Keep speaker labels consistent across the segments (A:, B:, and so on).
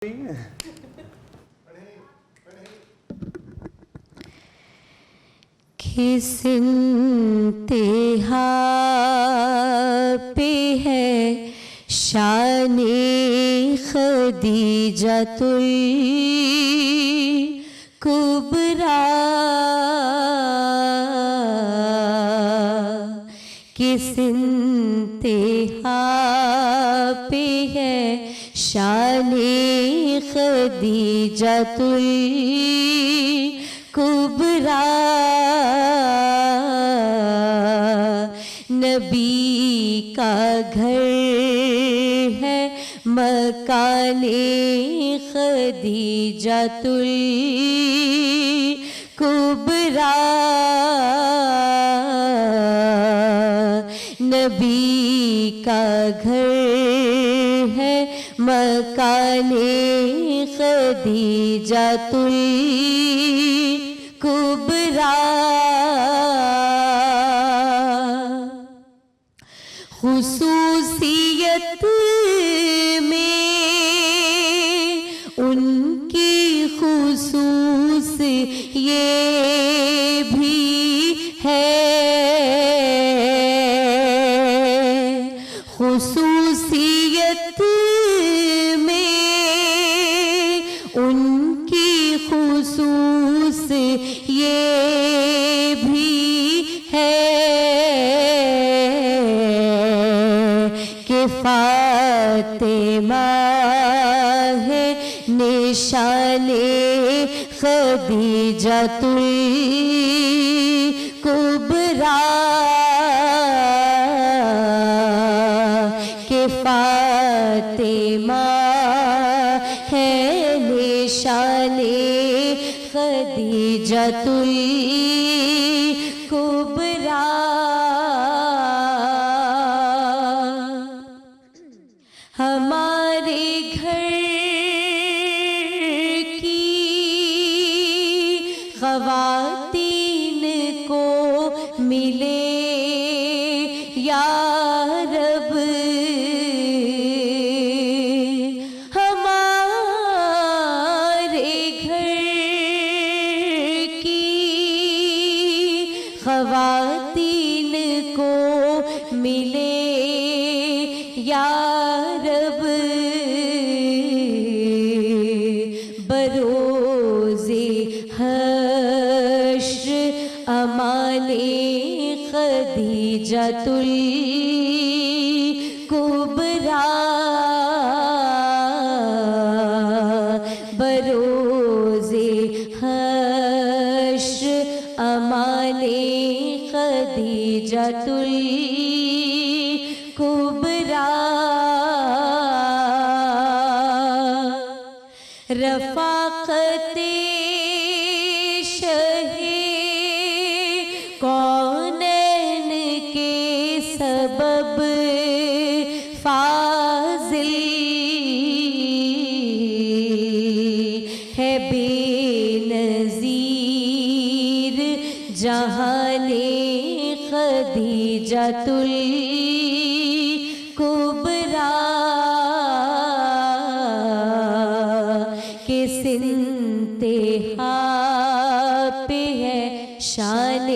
A: کس انتہا پہ ہے شان خدیجۃ الکبریٰ، کس انتہا پہ ہے شان خدیجۃ الکبریٰ، نبی کا گھر ہے مکان خدیجۃ الکبریٰ، نبی کا گھر ہے مکان خدیجۃ الکبریٰ، خصوصیت میں ان کی خصوص یہ بھی ہے، خصوصیت میں ان کی خصوص یہ بھی ہے کہ فاطمہ ہے نشان خدیجۃ الکبریٰ، کہ فاطمہ ہے نشان خدیجۃ الکبریٰ، ہمارے گھر کی خواتین کو ملے یا رب، ہمارے گھر کی خواتین کو ملے یا رب، بروز حشر امان خدیجۃ الکبریٰ، بروز حشر امان خدیجۃ الکبریٰ، رفاقت شہ کونین کے سبب فاضل ہے بے نظیر جہان خدیجۃ الکبریٰ، کس انتہا پہ ہے شان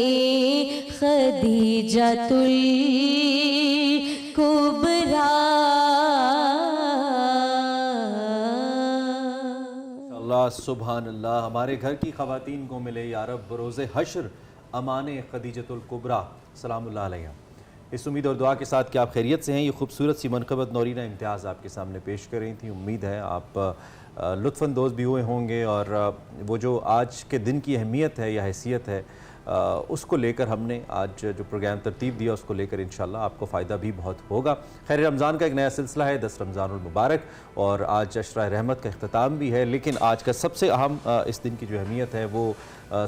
A: خدیجۃ الکبریٰ۔
B: اللہ سبحان اللہ، ہمارے گھر کی خواتین کو ملے یا رب بروز حشر امان خدیجۃ الکبریٰ، سلام اللہ علیہ۔ اس امید اور دعا کے ساتھ کہ آپ خیریت سے ہیں، یہ خوبصورت سی منقبت نورینہ امتیاز آپ کے سامنے پیش کر رہی تھیں۔ امید ہے آپ لطف اندوز بھی ہوئے ہوں گے، اور وہ جو آج کے دن کی اہمیت ہے یا حیثیت ہے اس کو لے کر ہم نے آج جو پروگرام ترتیب دیا اس کو لے کر انشاءاللہ آپ کو فائدہ بھی بہت ہوگا۔ خیر رمضان کا ایک نیا سلسلہ ہے، 10 رمضان المبارک، اور آج عشرہ رحمت کا اختتام بھی ہے، لیکن آج کا سب سے اہم اس دن کی جو اہمیت ہے وہ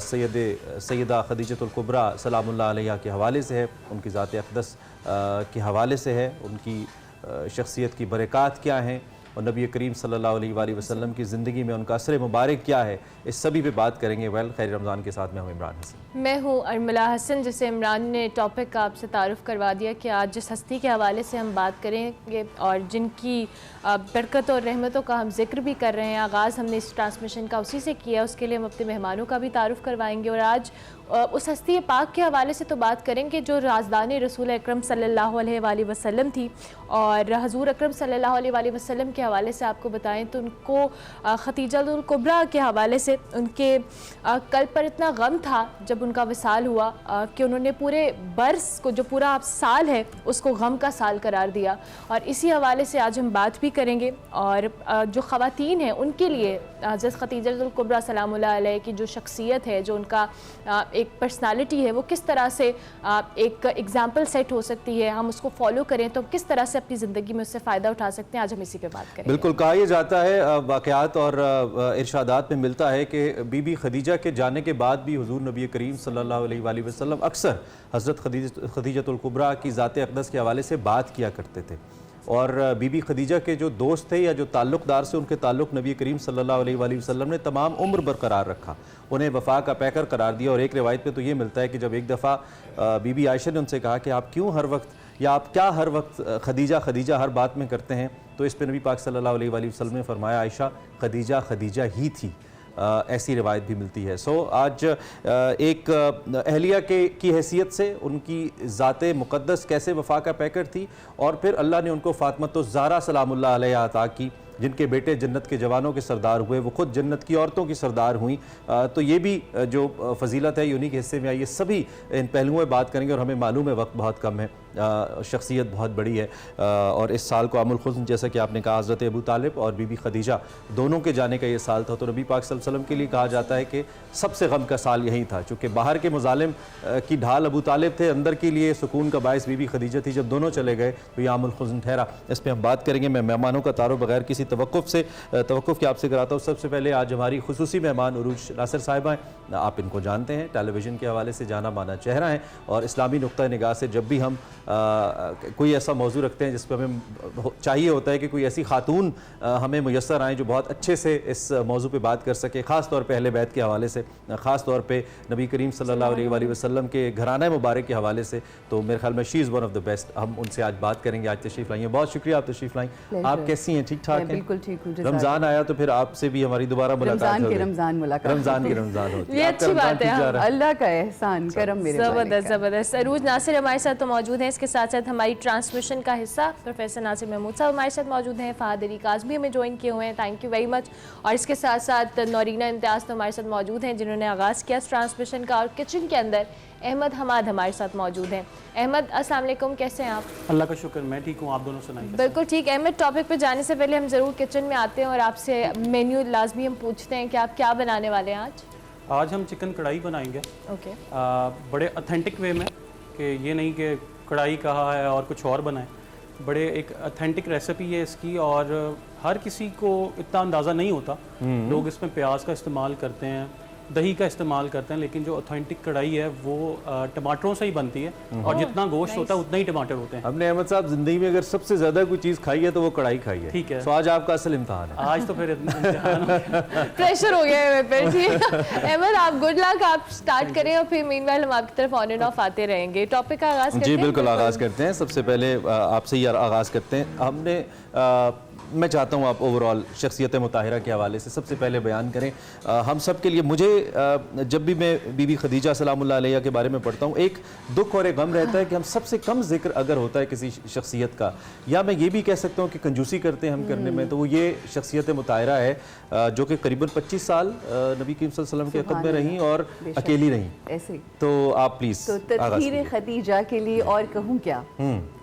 B: سیدہ خدیجۃ الکبریٰ سلام اللہ علیہ کے حوالے سے ہے، ان کی ذات اقدس کے حوالے سے ہے، ان کی شخصیت کی برکات کیا ہیں، اور نبی کریم صلی اللہ علیہ وآلہ وسلم کی زندگی میں ان کا اثر مبارک کیا ہے، اس سبھی پہ بات کریں گے۔ خیر رمضان کے ساتھ میں ہوں عمران حسن۔
C: میں ہوں ارملا حسن۔ جیسے عمران نے ٹاپک کا آپ سے تعارف کروا دیا کہ آج جس ہستی کے حوالے سے ہم بات کریں گے اور جن کی برکت اور رحمتوں کا ہم ذکر بھی کر رہے ہیں، آغاز ہم نے اس ٹرانسمیشن کا اسی سے کیا، اس کے لیے ہم اپنے مہمانوں کا بھی تعارف کروائیں گے، اور آج اس ہستی پاک کے حوالے سے تو بات کریں گے جو رازدان رسول اکرم صلی اللہ علیہ وآلہ وسلم تھی، اور حضور اکرم صلی اللہ علیہ وآلہ وسلم کے حوالے سے آپ کو بتائیں تو ان کو خدیجہ الکبریٰ کے حوالے سے ان کے قلب پر اتنا غم تھا جب ان کا وصال ہوا کہ انہوں نے پورے برس کو، جو پورا سال ہے، اس کو غم کا سال قرار دیا، اور اسی حوالے سے آج ہم بات بھی کریں گے۔ اور جو خواتین ہیں ان کے لیے حضرت خدیجہ الکبریٰ سلام اللہ علیہ کی جو شخصیت ہے، جو ان کا ایک پرسنالٹی ہے، وہ کس طرح سے ایک اگزامپل سیٹ ہو سکتی ہے، ہم اس کو فالو کریں تو کس طرح سے اپنی زندگی میں اس سے فائدہ اٹھا سکتے ہیں، آج ہم اسی پہ بات کریں گے۔
B: بالکل، کہا یہ جاتا ہے واقعات اور ارشادات میں ملتا ہے کہ بی بی خدیجہ کے جانے کے بعد بھی حضور نبی کریم صلی اللہ علیہ وآلہ وسلم اکثر حضرت خدیجہ الکبریٰ کی ذات اقدس کے حوالے سے بات کیا کرتے تھے، اور بی بی خدیجہ کے جو دوست تھے یا جو تعلق دار سے ان کے تعلق نبی کریم صلی اللہ علیہ وآلہ وسلم نے تمام عمر برقرار رکھا، انہیں وفا کا پیکر قرار دیا۔ اور ایک روایت پہ تو یہ ملتا ہے کہ جب ایک دفعہ بی بی عائشہ نے ان سے کہا کہ آپ کیوں ہر وقت یا آپ کیا ہر وقت خدیجہ خدیجہ ہر بات میں کرتے ہیں، تو اس پہ نبی پاک صلی اللہ علیہ وآلہ وسلم نے فرمایا عائشہ خدیجہ خدیجہ ہی تھی، ایسی روایت بھی ملتی ہے۔ آج ایک اہلیہ کی حیثیت سے ان کی ذات مقدس کیسے وفا کا پیکر تھی، اور پھر اللہ نے ان کو فاطمۃ الزہرا سلام اللہ علیہ عطا کی، جن کے بیٹے جنت کے جوانوں کے سردار ہوئے، وہ خود جنت کی عورتوں کی سردار ہوئیں، تو یہ بھی جو فضیلت ہے یہ انہی کے حصے میں آئی۔ یہ سبھی ان پہلوؤں میں بات کریں گے، اور ہمیں معلوم ہے وقت بہت کم ہے، شخصیت بہت بڑی ہے، اور اس سال کو عام الحزن جیسا کہ آپ نے کہا حضرت ابو طالب اور بی بی خدیجہ دونوں کے جانے کا یہ سال تھا، تو نبی پاک صلی اللہ علیہ وسلم کے لیے کہا جاتا ہے کہ سب سے غم کا سال یہی تھا، چونکہ باہر کے مظالم کی ڈھال ابو طالب تھے، اندر کے لیے سکون کا باعث بی بی خدیجہ تھی۔ جب دونوں چلے گئے تو یہ عام الحزن ٹھہرا۔ اس پہ ہم بات کریں گے۔ میں مہمانوں کا تعارف بغیر کسی توقف کے آپ سے کراتا ہوں۔ سب سے پہلے آج ہماری خصوصی مہمان عروج ناصر صاحبہ ہیں، آپ ان کو جانتے ہیں، ٹیلی ویژن کے حوالے سے جانا مانا چہرہ ہیں، اور اسلامی نقطہ نگاہ سے جب بھی ہم کوئی ایسا موضوع رکھتے ہیں جس پہ ہمیں چاہیے ہوتا ہے کہ کوئی ایسی خاتون ہمیں میسر آئیں جو بہت اچھے سے اس موضوع پہ بات کر سکے، خاص طور پہ اہل بیت کے حوالے سے، خاص طور پہ نبی کریم صلی اللہ علیہ وآلہ وسلم کے گھرانہ مبارک کے حوالے سے، تو میرے خیال میں she is one of the best. ہم ان سے آج بات کریں گے۔ آج تشریف لائیں، بہت شکریہ آپ تشریف لائیں۔ آپ کیسی ہیں؟ ٹھیک ٹھاک ہیں؟
D: بالکل ٹھیک ہوں۔
B: رمضان آیا تو پھر آپ سے بھی ہماری دوبارہ ملاقات ہو گئی۔
D: رمضان
B: کی رمضان ہوتی ہے،
C: یہ اچھی بات ہے،
D: اللہ کا احسان کرم میرے
C: زبردست زبردست۔ عروج ناصر ہمارے ساتھ تو موجود ہیں، اس کے ساتھ ساتھ ہماری ٹرانسمیشن کا حصہ پروفیسر ناصر محمود صاحب ہمارے ساتھ موجود ہیں، فہد علی کاظمی ہمیں جوائن کیے ہوئے ہیں، تھینک یو ویری مچ۔ اور اس کے ساتھ ساتھ نورینہ امتیاز تو ہمارے ساتھ موجود ہیں جنہوں نے آغاز کیا اس ٹرانسمیشن کا، اور کچن کے اندر احمد حماد ہمارے ساتھ موجود ہیں۔ احمد السلام علیکم، کیسے ہیں آپ؟
E: اللہ کا شکر، میں ٹھیک ہوں، آپ دونوں سنائیں۔
C: بالکل ٹھیک۔ احمد، ٹاپک پہ جانے سے پہلے ہم ضرور کچن میں آتے ہیں اور آپ سے مینیو لازمی ہم پوچھتے ہیں کہ آپ کیا بنانے والے ہیں آج؟
E: آج ہم چکن کڑھائی بنائیں گے،
C: اوکے،
E: بڑے اتھینٹک وے میں، کہ یہ نہیں کہ کڑھائی کہا ہے اور کچھ اور بنائیں، بڑے ایک اتھینٹک ریسیپی ہے اس کی، اور ہر کسی کو اتنا اندازہ نہیں ہوتا۔ لوگ اس میں پیاز کا استعمال کرتے ہیں، دہی کا استعمال کرتے ہیں، لیکن جو اوتھینٹک کڑھائی ہے وہ ٹماٹروں سے ہی بنتی ہے، اور جتنا گوشت ہوتا ہے اتنا ہی ٹماٹر ہوتے ہیں۔
B: ہم نے احمد صاحب زندگی میں اگر سب سے زیادہ کوئی چیز کھائی ہے تو وہ کڑھائی کھائی ہے۔
E: ٹھیک ہے،
B: تو آج آپ کا اصل امتحان ہے۔
E: آج تو پھر
C: پریشر ہو گیا ہے پھر۔ ٹھیک احمد، آپ گڈ لک، آپ سٹارٹ کریں اور پھر مین وائل ہم آپ کی طرف آن اینڈ آف آتے رہیں گے۔ ٹاپک کا آغاز کرتے ہیں؟
B: جی بالکل، آغاز کرتے ہیں۔ سب سے پہلے آپ سے ہی آغاز کرتے ہیں۔ ہم نے میں چاہتا ہوں آپ اوورآل شخصیت مطہرہ کے حوالے سے سب سے پہلے بیان کریں۔ ہم سب کے لیے، مجھے جب بھی میں بی بی خدیجہ سلام اللہ علیہ کے بارے میں پڑھتا ہوں، ایک دکھ اور ایک غم رہتا ہے کہ ہم سب سے کم ذکر اگر ہوتا ہے کسی شخصیت کا، یا میں یہ بھی کہہ سکتا ہوں کہ کنجوسی کرتے ہیں ہم کرنے میں، تو وہ یہ شخصیت مطہرہ ہے جو کہ قریباً 25 سال نبی کریم صلی اللہ علیہ وسلم کے خدمت میں رہیں اور اکیلی رہیں۔
D: ایسے
B: تو آپ پلیز
D: تطہیر خدیجہ کے لیے اور کہوں کیا،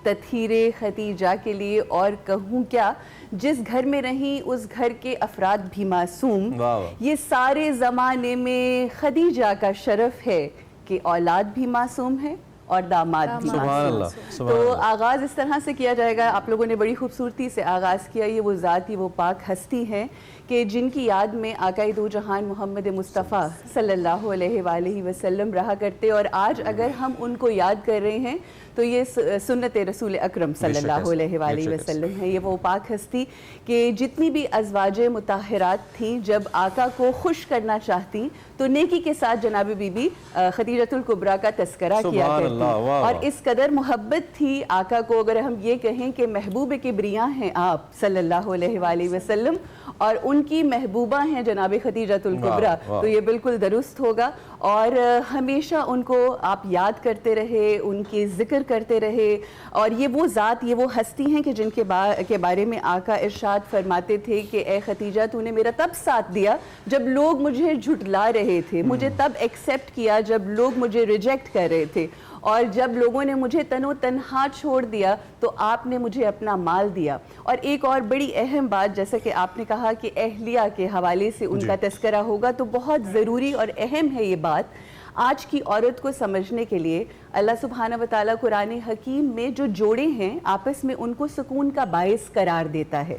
D: تطہیر خدیجہ کے لیے اور کہوں کیا، جس گھر میں رہیں اس گھر کے افراد بھی معصوم، یہ سارے زمانے میں خدیجہ کا شرف ہے کہ اولاد بھی معصوم ہے اور داماد بھی معصوم۔ تو آغاز اس طرح سے کیا جائے گا، آپ لوگوں نے بڑی خوبصورتی سے آغاز کیا، یہ وہ ذات ہی وہ پاک ہستی ہے کہ جن کی یاد میں آقائے دو جہان محمد مصطفیٰ صلی اللہ علیہ وآلہ وسلم رہا کرتے، اور آج اگر ہم ان کو یاد کر رہے ہیں تو یہ سنت رسول اکرم صلی اللہ علیہ وآلہ وسلم ہے۔ یہ وہ پاک ہستی کہ جتنی بھی ازواج مطہرات تھیں جب آقا کو خوش کرنا چاہتی تو نیکی کے ساتھ جناب بی بی خدیجۃ الکبریٰ کا تذکرہ کیا کرتی، اور اس قدر محبت تھی آقا کو، اگر ہم یہ کہیں کہ محبوب کبریاں ہیں آپ صلی اللہ علیہ وآلہ وسلم اور ان کی محبوبہ ہیں جناب خدیجۃ الکبریٰ، تو یہ بالکل درست ہوگا۔ اور ہمیشہ ان کو آپ یاد کرتے رہے، ان کی ذکر کرتے رہے، اور یہ وہ ذات، یہ وہ ہستی ہیں کہ جن کے بارے میں آقا ارشاد فرماتے تھے کہ اے خدیجہ تو نے میرا تب ساتھ دیا جب لوگ مجھے جھٹلا رہے تھے، مجھے تب ایکسیپٹ کیا جب لوگ مجھے ریجیکٹ کر رہے تھے، اور جب لوگوں نے مجھے تن و تنہا چھوڑ دیا تو آپ نے مجھے اپنا مال دیا۔ اور ایک اور بڑی اہم بات، جیسا کہ آپ نے کہا کہ اہلیہ کے حوالے سے ان کا تذکرہ ہوگا، تو بہت ضروری اور اہم ہے یہ بات آج کی عورت کو سمجھنے کے لیے۔ اللہ سبحانہ و تعالیٰ قرآن حکیم میں جو جوڑے ہیں آپس میں ان کو سکون کا باعث قرار دیتا ہے،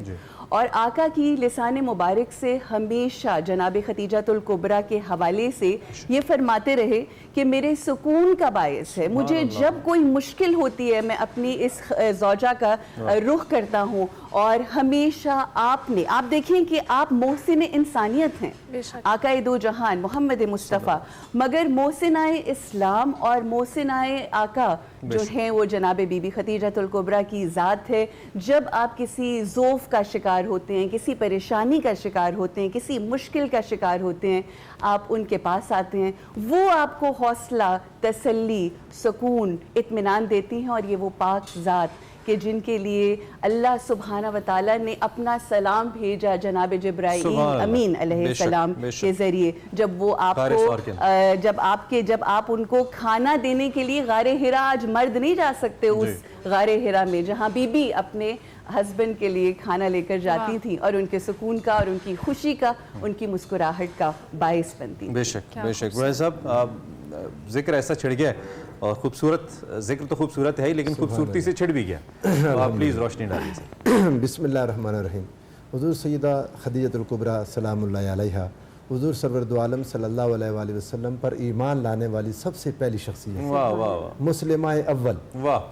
D: اور آقا کی لسان مبارک سے ہمیشہ جناب خدیجۃ الکبریٰ کے حوالے سے یہ فرماتے رہے کہ میرے سکون کا باعث ہے، مجھے جب کوئی مشکل ہوتی ہے میں اپنی اس زوجہ کا رخ کرتا ہوں، اور ہمیشہ آپ دیکھیں کہ آپ محسن انسانیت ہیں، آقائے دو جہان محمد مصطفیٰ، مگر محسنائے اسلام اور محسنائے آقا جو ہیں وہ جناب بی بی خدیجۃ الکبریٰ کی ذات ہے۔ جب آپ کسی ذوف کا شکار ہوتے ہیں، کسی پریشانی کا شکار ہوتے ہیں، کسی مشکل کا شکار ہوتے ہیں، آپ ان کے پاس آتے ہیں، وہ آپ کو حوصلہ، تسلی، سکون، اطمینان دیتی ہیں، اور یہ وہ پاک ذات کہ جن کے لیے اللہ سبحانہ و تعالیٰ نے اپنا سلام بھیجا جناب جبرائیل امین علیہ السلام کے ذریعے، جب وہ آپ کو جب آپ ان کو کھانا دینے کے لیے غار حرا، آج مرد نہیں جا سکتے اس غار حرا میں جہاں بی بی اپنے ہسبینڈ کے لیے کھانا لے کر جاتی تھی، اور ان کے سکون کا اور ان کی خوشی کا، ان کی مسکراہٹ کا باعث بنتی۔
B: بے شک بے شک۔ بھائی صاحب ذکر ایسا چھڑ گیا ہے، اور خوبصورت ذکر تو خوبصورت ہے ہی، لیکن خوبصورتی سے چھڑ بھی گیا، تو آپ پلیز روشنی ڈالیے۔
F: بسم اللہ الرحمن الرحیم۔ حضور سیدہ خدیجۃ الکبریٰ سلام اللہ علیہا حضور سرور دو عالم صلی اللہ علیہ وآلہ وسلم پر ایمان لانے والی سب سے پہلی شخصیت، مسلمہ اول،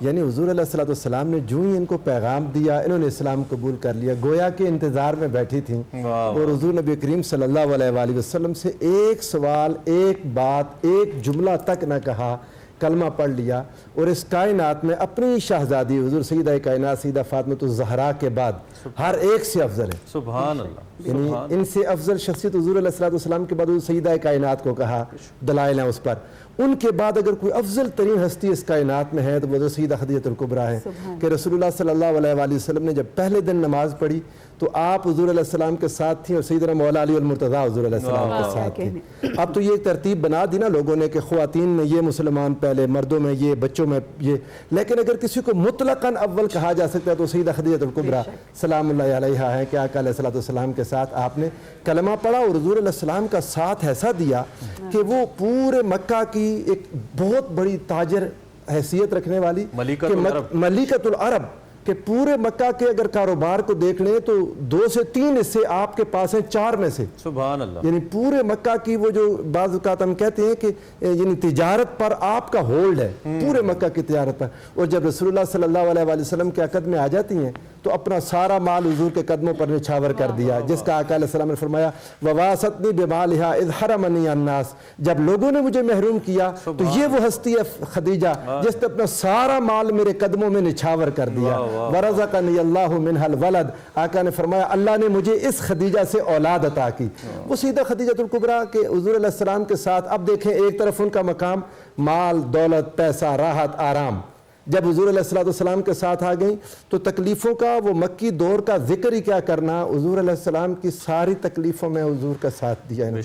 F: یعنی حضور علیہ الصلوۃ والسلام نے جو ہی ان کو پیغام دیا انہوں نے اسلام قبول کر لیا، گویا کہ انتظار میں بیٹھی تھیں، اور حضور نبی کریم صلی اللہ علیہ وآلہ وسلم سے ایک سوال، ایک بات، ایک جملہ تک نہ کہا، کلمہ پڑھ لیا، اور اس کائنات میں اپنی شہزادی حضور سیدہ کائنات سیدہ فاطمہ الزہرا کے بعد ہر ایک سے افضل ہے۔
B: سبحان اللہ۔
F: یعنی ان سے افضل شخصیت حضور علیہ الصلوۃ والسلام کے بعد حضور سیدہ کائنات کو کہا، دلائل ہیں اس پر۔ ان کے بعد اگر کوئی افضل ترین ہستی اس کائنات میں ہے تو وہ سیدہ خدیجۃ الکبریٰ ہے، کہ رسول اللہ صلی اللہ علیہ وآلہ وسلم نے جب پہلے دن نماز پڑھی تو آپ حضور علیہ السلام کے ساتھ تھیں، اور سیدنا مولا علی المرتضیٰ حضور علیہ السلام کے ساتھ تھیں۔ اب تو یہ ایک ترتیب بنا دی نا لوگوں نے کہ خواتین میں یہ مسلمان پہلے، مردوں میں یہ، بچوں میں یہ، لیکن اگر کسی کو مطلقاً اول کہا جا سکتا ہے تو سیدہ خدیجۃ الکبریٰ سلام اللہ علیہا ہے، کہ آقا علیہ الصلوۃ والسلام کے ساتھ آپ نے کلمہ پڑھا، اور حضور علیہ السلام کا ساتھ ایسا دیا کہ وہ پورے مکہ کی ایک بہت بڑی تاجر حیثیت رکھنے والی ملیکۃ العرب، کہ پورے مکہ کے اگر کاروبار کو دیکھ لیں تو 2 سے 3 حصے آپ کے پاس ہیں 4 میں سے،
B: سبحان اللہ،
F: یعنی پورے مکہ کی وہ جو بعض اوقات ہم کہتے ہیں کہ یعنی تجارت پر آپ کا ہولڈ ہے، پورے مکہ کی تجارت پر، اور جب رسول اللہ صلی اللہ علیہ وآلہ وسلم کے عقد میں آ جاتی ہیں تو اپنا سارا مال حضور کے قدموں پر نچھاور کر دیا، جس کا آقا علیہ السلام نے فرمایا وَوَاسَتْنِي بِمَالِهَا اِذْ حَرَمَنِي النَّاسِ، جب لوگوں نے مجھے محروم کیا تو یہ وہ ہستی ہے خدیجہ جس نے اپنا سارا مال میرے قدموں میں نچھاور کر دیا۔ وَرَزَقَنِي اللَّهُ مِنْهَا الْوَلَدَ، آقا نے فرمایا اللہ نے مجھے اس خدیجہ سے اولاد عطا کی۔ وہ سیدہ خدیجۃ الکبریٰ کے حضور علیہ السلام کے ساتھ، اب دیکھیں ایک طرف ان کا مقام مال، دولت، پیسہ، راحت، آرام، جب حضور علیہ السلام کے ساتھ آ گئیں تو تکلیفوں کا، وہ مکی دور کا ذکر ہی کیا کرنا، حضور علیہ السلام کی ساری تکلیفوں میں حضور کا ساتھ دیا ہے۔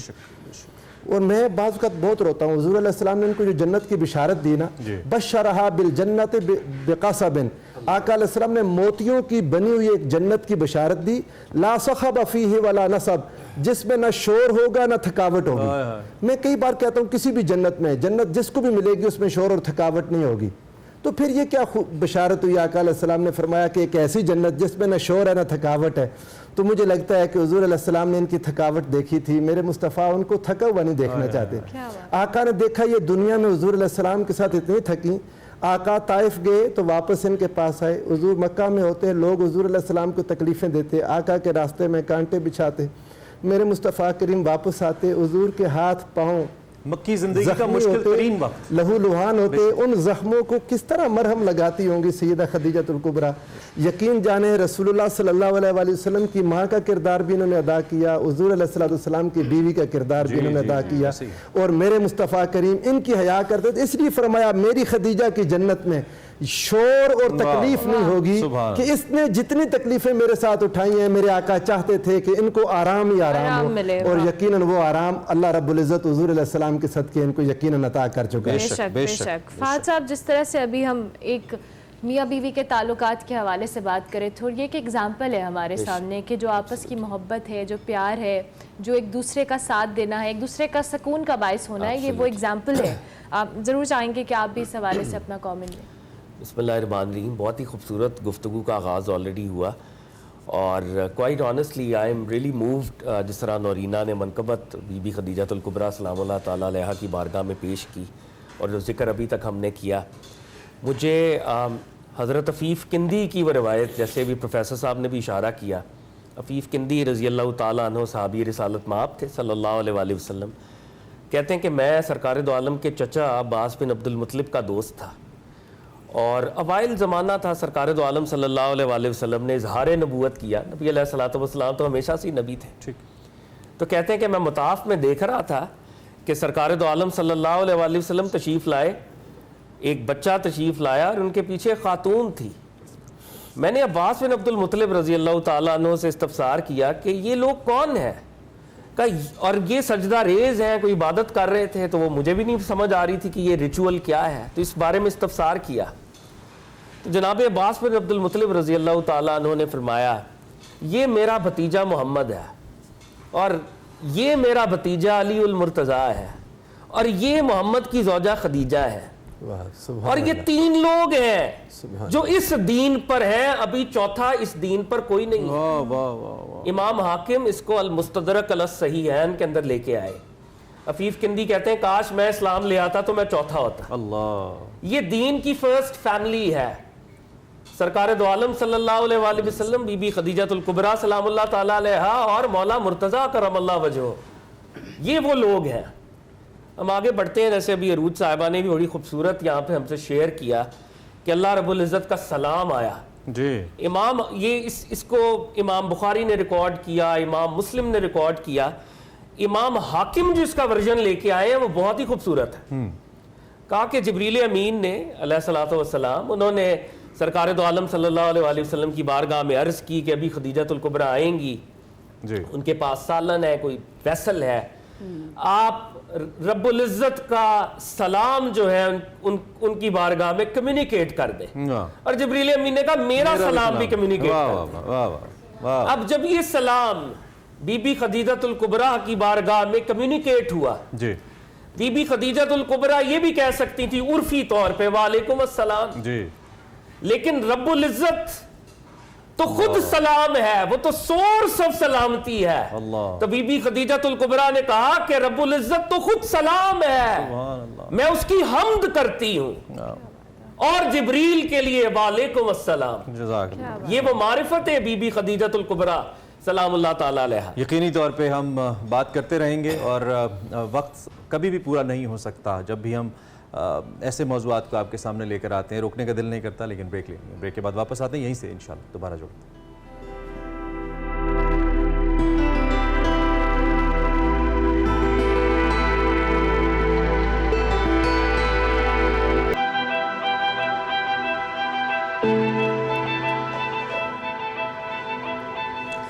F: اور میں بعض اوقات بہت روتا ہوں، حضور علیہ السلام نے ان کو جو جنت کی بشارت دی نا، بشرہا بالجنت بقصب، آقا علیہ السلام نے موتیوں کی بنی ہوئی ایک جنت کی بشارت دی، لا صخب فیہ ولا نصب، جس میں نہ شور ہوگا نہ تھکاوٹ ہوگی۔ میں کئی بار کہتا ہوں کسی بھی جنت میں، جنت جس کو بھی ملے گی اس میں شور اور تھکاوٹ نہیں ہوگی، تو پھر یہ کیا بشارت ہوئی؟ آقا علیہ السلام نے فرمایا کہ ایک ایسی جنت جس میں نہ شور ہے نہ تھکاوٹ ہے۔ تو مجھے لگتا ہے کہ حضور علیہ السلام نے ان کی تھکاوٹ دیکھی تھی، میرے مصطفیٰ ان کو تھکا ہوا نہیں دیکھنا چاہتے. آقا نے دیکھا یہ دنیا میں حضور علیہ السلام کے ساتھ اتنی تھکی، آقا طائف گئے تو واپس ان کے پاس آئے. حضور مکہ میں ہوتے لوگ حضور علیہ السلام کو تکلیفیں دیتے، آقا کے راستے میں کانٹے بچھاتے. میرے مصطفیٰ کریم واپس آتے، حضور کے ہاتھ پاؤں
B: مکی زندگی کا مشکل ترین وقت،
F: لہو لہان ہوتے، ان زخموں کو کس طرح مرہم لگاتی ہوں گی سیدہ خدیجہ الکبریٰ. یقین جانے رسول اللہ صلی اللہ علیہ وآلہ وسلم کی ماں کا کردار بھی انہوں نے ادا کیا، حضور علیہ السلام کی بیوی کا کردار بھی انہوں نے ادا کیا. اور میرے مصطفیٰ کریم ان کی حیا کرتے تھے، اس لیے فرمایا میری خدیجہ کی جنت میں شور اور تکلیف نہیں ہوگی کہ اس نے جتنی تکلیفیں میرے ساتھ اٹھائی ہیں میرے آقا چاہتے تھے کہ ان کو آرام ہی آرام ہو، اور یقیناً وہ آرام اللہ رب العزت حضور علیہ السلام کے صدقے ان کو یقیناً عطا کر چکا ہے.
C: بے شک بے شک. فہد صاحب، جس طرح سے ابھی ہم ایک میاں بیوی کے تعلقات کے حوالے سے بات کریں تو یہ ایک ایگزامپل ہے ہمارے سامنے کہ جو آپس کی محبت ہے، جو پیار ہے، جو ایک دوسرے کا ساتھ دینا ہے، ایک دوسرے کا سکون کا باعث ہونا ہے، یہ وہ ایگزامپل ہے. آپ ضرور چاہیں گے کہ آپ بھی اس حوالے سے اپنا کامنٹ دیں.
G: بسم اللہ الرحمن الرحیم. بہت ہی خوبصورت گفتگو کا آغاز آلریڈی ہوا، اور quite honestly I am really moved جس طرح نورینہ نے منقبت بی بی خدیجہ الکبریٰ سلام اللہ تعالیٰ علیہا کی بارگاہ میں پیش کی، اور جو ذکر ابھی تک ہم نے کیا، مجھے حضرت عفیف کندی کی وہ روایت، جیسے بھی پروفیسر صاحب نے بھی اشارہ کیا، عفیف کندی رضی اللہ تعالیٰ عنہ صحابی رسالت مآب تھے صلی اللہ علیہ وآلہ وسلم. کہتے ہیں کہ میں سرکار دو عالم کے چچا عباس بن عبد المطلب کا دوست تھا، اور اوائل زمانہ تھا سرکار دو عالم صلی اللہ علیہ وآلہ وسلم نے اظہار نبوت کیا. نبی علیہ الصلوۃ والسلام تو ہمیشہ سے نبی تھے. تو کہتے ہیں کہ میں مطاف میں دیکھ رہا تھا کہ سرکار دو عالم صلی اللہ علیہ وآلہ وسلم تشریف لائے، ایک بچہ تشریف لایا اور ان کے پیچھے خاتون تھی. میں نے عباس بن عبد المطلب رضی اللہ تعالیٰ عنہ سے استفسار کیا کہ یہ لوگ کون ہیں، اور یہ سجدہ ریز ہیں، کوئی عبادت کر رہے تھے، تو وہ مجھے بھی نہیں سمجھ آ رہی تھی کہ یہ ریچول کیا ہے. تو اس بارے میں استفسار کیا تو جناب عباس بن عبد المطلب رضی اللہ تعالیٰ عنہ نے فرمایا یہ میرا بھتیجا محمد ہے، اور یہ میرا بھتیجا علی المرتضیٰ ہے، اور یہ محمد کی زوجہ خدیجہ ہے، اور یہ تین لوگ ہیں جو اس دین پر ہیں، ابھی چوتھا اس دین پر کوئی نہیں ہے. امام حاکم اس کو المستدرک علی الصحیحین کے اندر لے کے آئے. عفیف کندی کہتے ہیں کاش میں اسلام لے آتا تو میں چوتھا ہوتا. اللہ، یہ دین کی فرسٹ فیملی ہے. سرکار دو عالم صلی اللہ علیہ وآلہ وسلم، بی بی خدیجہ الکبریٰ سلام اللہ تعالیٰ علیہا، اور مولا مرتضیٰ کرم اللہ وجہہ، یہ وہ لوگ ہیں. ہم آگے بڑھتے ہیں. جیسے ابھی عروج صاحبہ نے بھی بڑی خوبصورت یہاں پہ ہم سے شیئر کیا کہ اللہ رب العزت کا سلام آیا. جی امام، یہ اس کو امام بخاری نے ریکارڈ کیا، امام مسلم نے ریکارڈ کیا. امام حاکم جو اس کا ورژن لے کے آئے ہیں وہ بہت ہی خوبصورت ہے. کہا کہ جبریل امین نے علیہ الصلوۃ والسلام، انہوں نے سرکار دو عالم صلی اللہ علیہ وآلہ وسلم کی بارگاہ میں عرض کی کہ ابھی خدیجہ الکبریٰ آئیں گی، ان کے پاس سالن ہے، کوئی ویسل ہے، آپ رب العزت کا سلام جو ہے ان کی بارگاہ میں کمیونیکیٹ کر دیں. اور جبریل امین نے کہا میرا سلام بھی کمیونیکیٹ کر دیں. اب جب یہ سلام بی بی خدیجہ الکبریٰ کی بارگاہ میں کمیونیکیٹ ہوا، بی بی خدیجہ الکبریٰ یہ بھی کہہ سکتی تھی عرفی طور پہ وعلیکم السلام، لیکن رب العزت تو خود سلام ہے، وہ تو سورس آف سلامتی ہے. تو بی بی خدیجہ الکبریٰ نے کہا کہ رب العزت تو خود سلام ہے، میں اس کی حمد کرتی ہوں، اور جبریل کے لیے وعلیکم السلام. یہ وہ معرفت ہے بی بی خدیجہ الکبریٰ سلام اللہ تعالیٰ علیہا.
B: یقینی طور پہ ہم بات کرتے رہیں گے، اور وقت کبھی بھی پورا نہیں ہو سکتا جب بھی ہم ایسے موضوعات کو آپ کے سامنے لے کر آتے ہیں. روکنے کا دل نہیں کرتا، لیکن بریک لیں گے. بریک کے بعد واپس آتے ہیں یہیں سے انشاءاللہ دوبارہ جڑتے ہیں.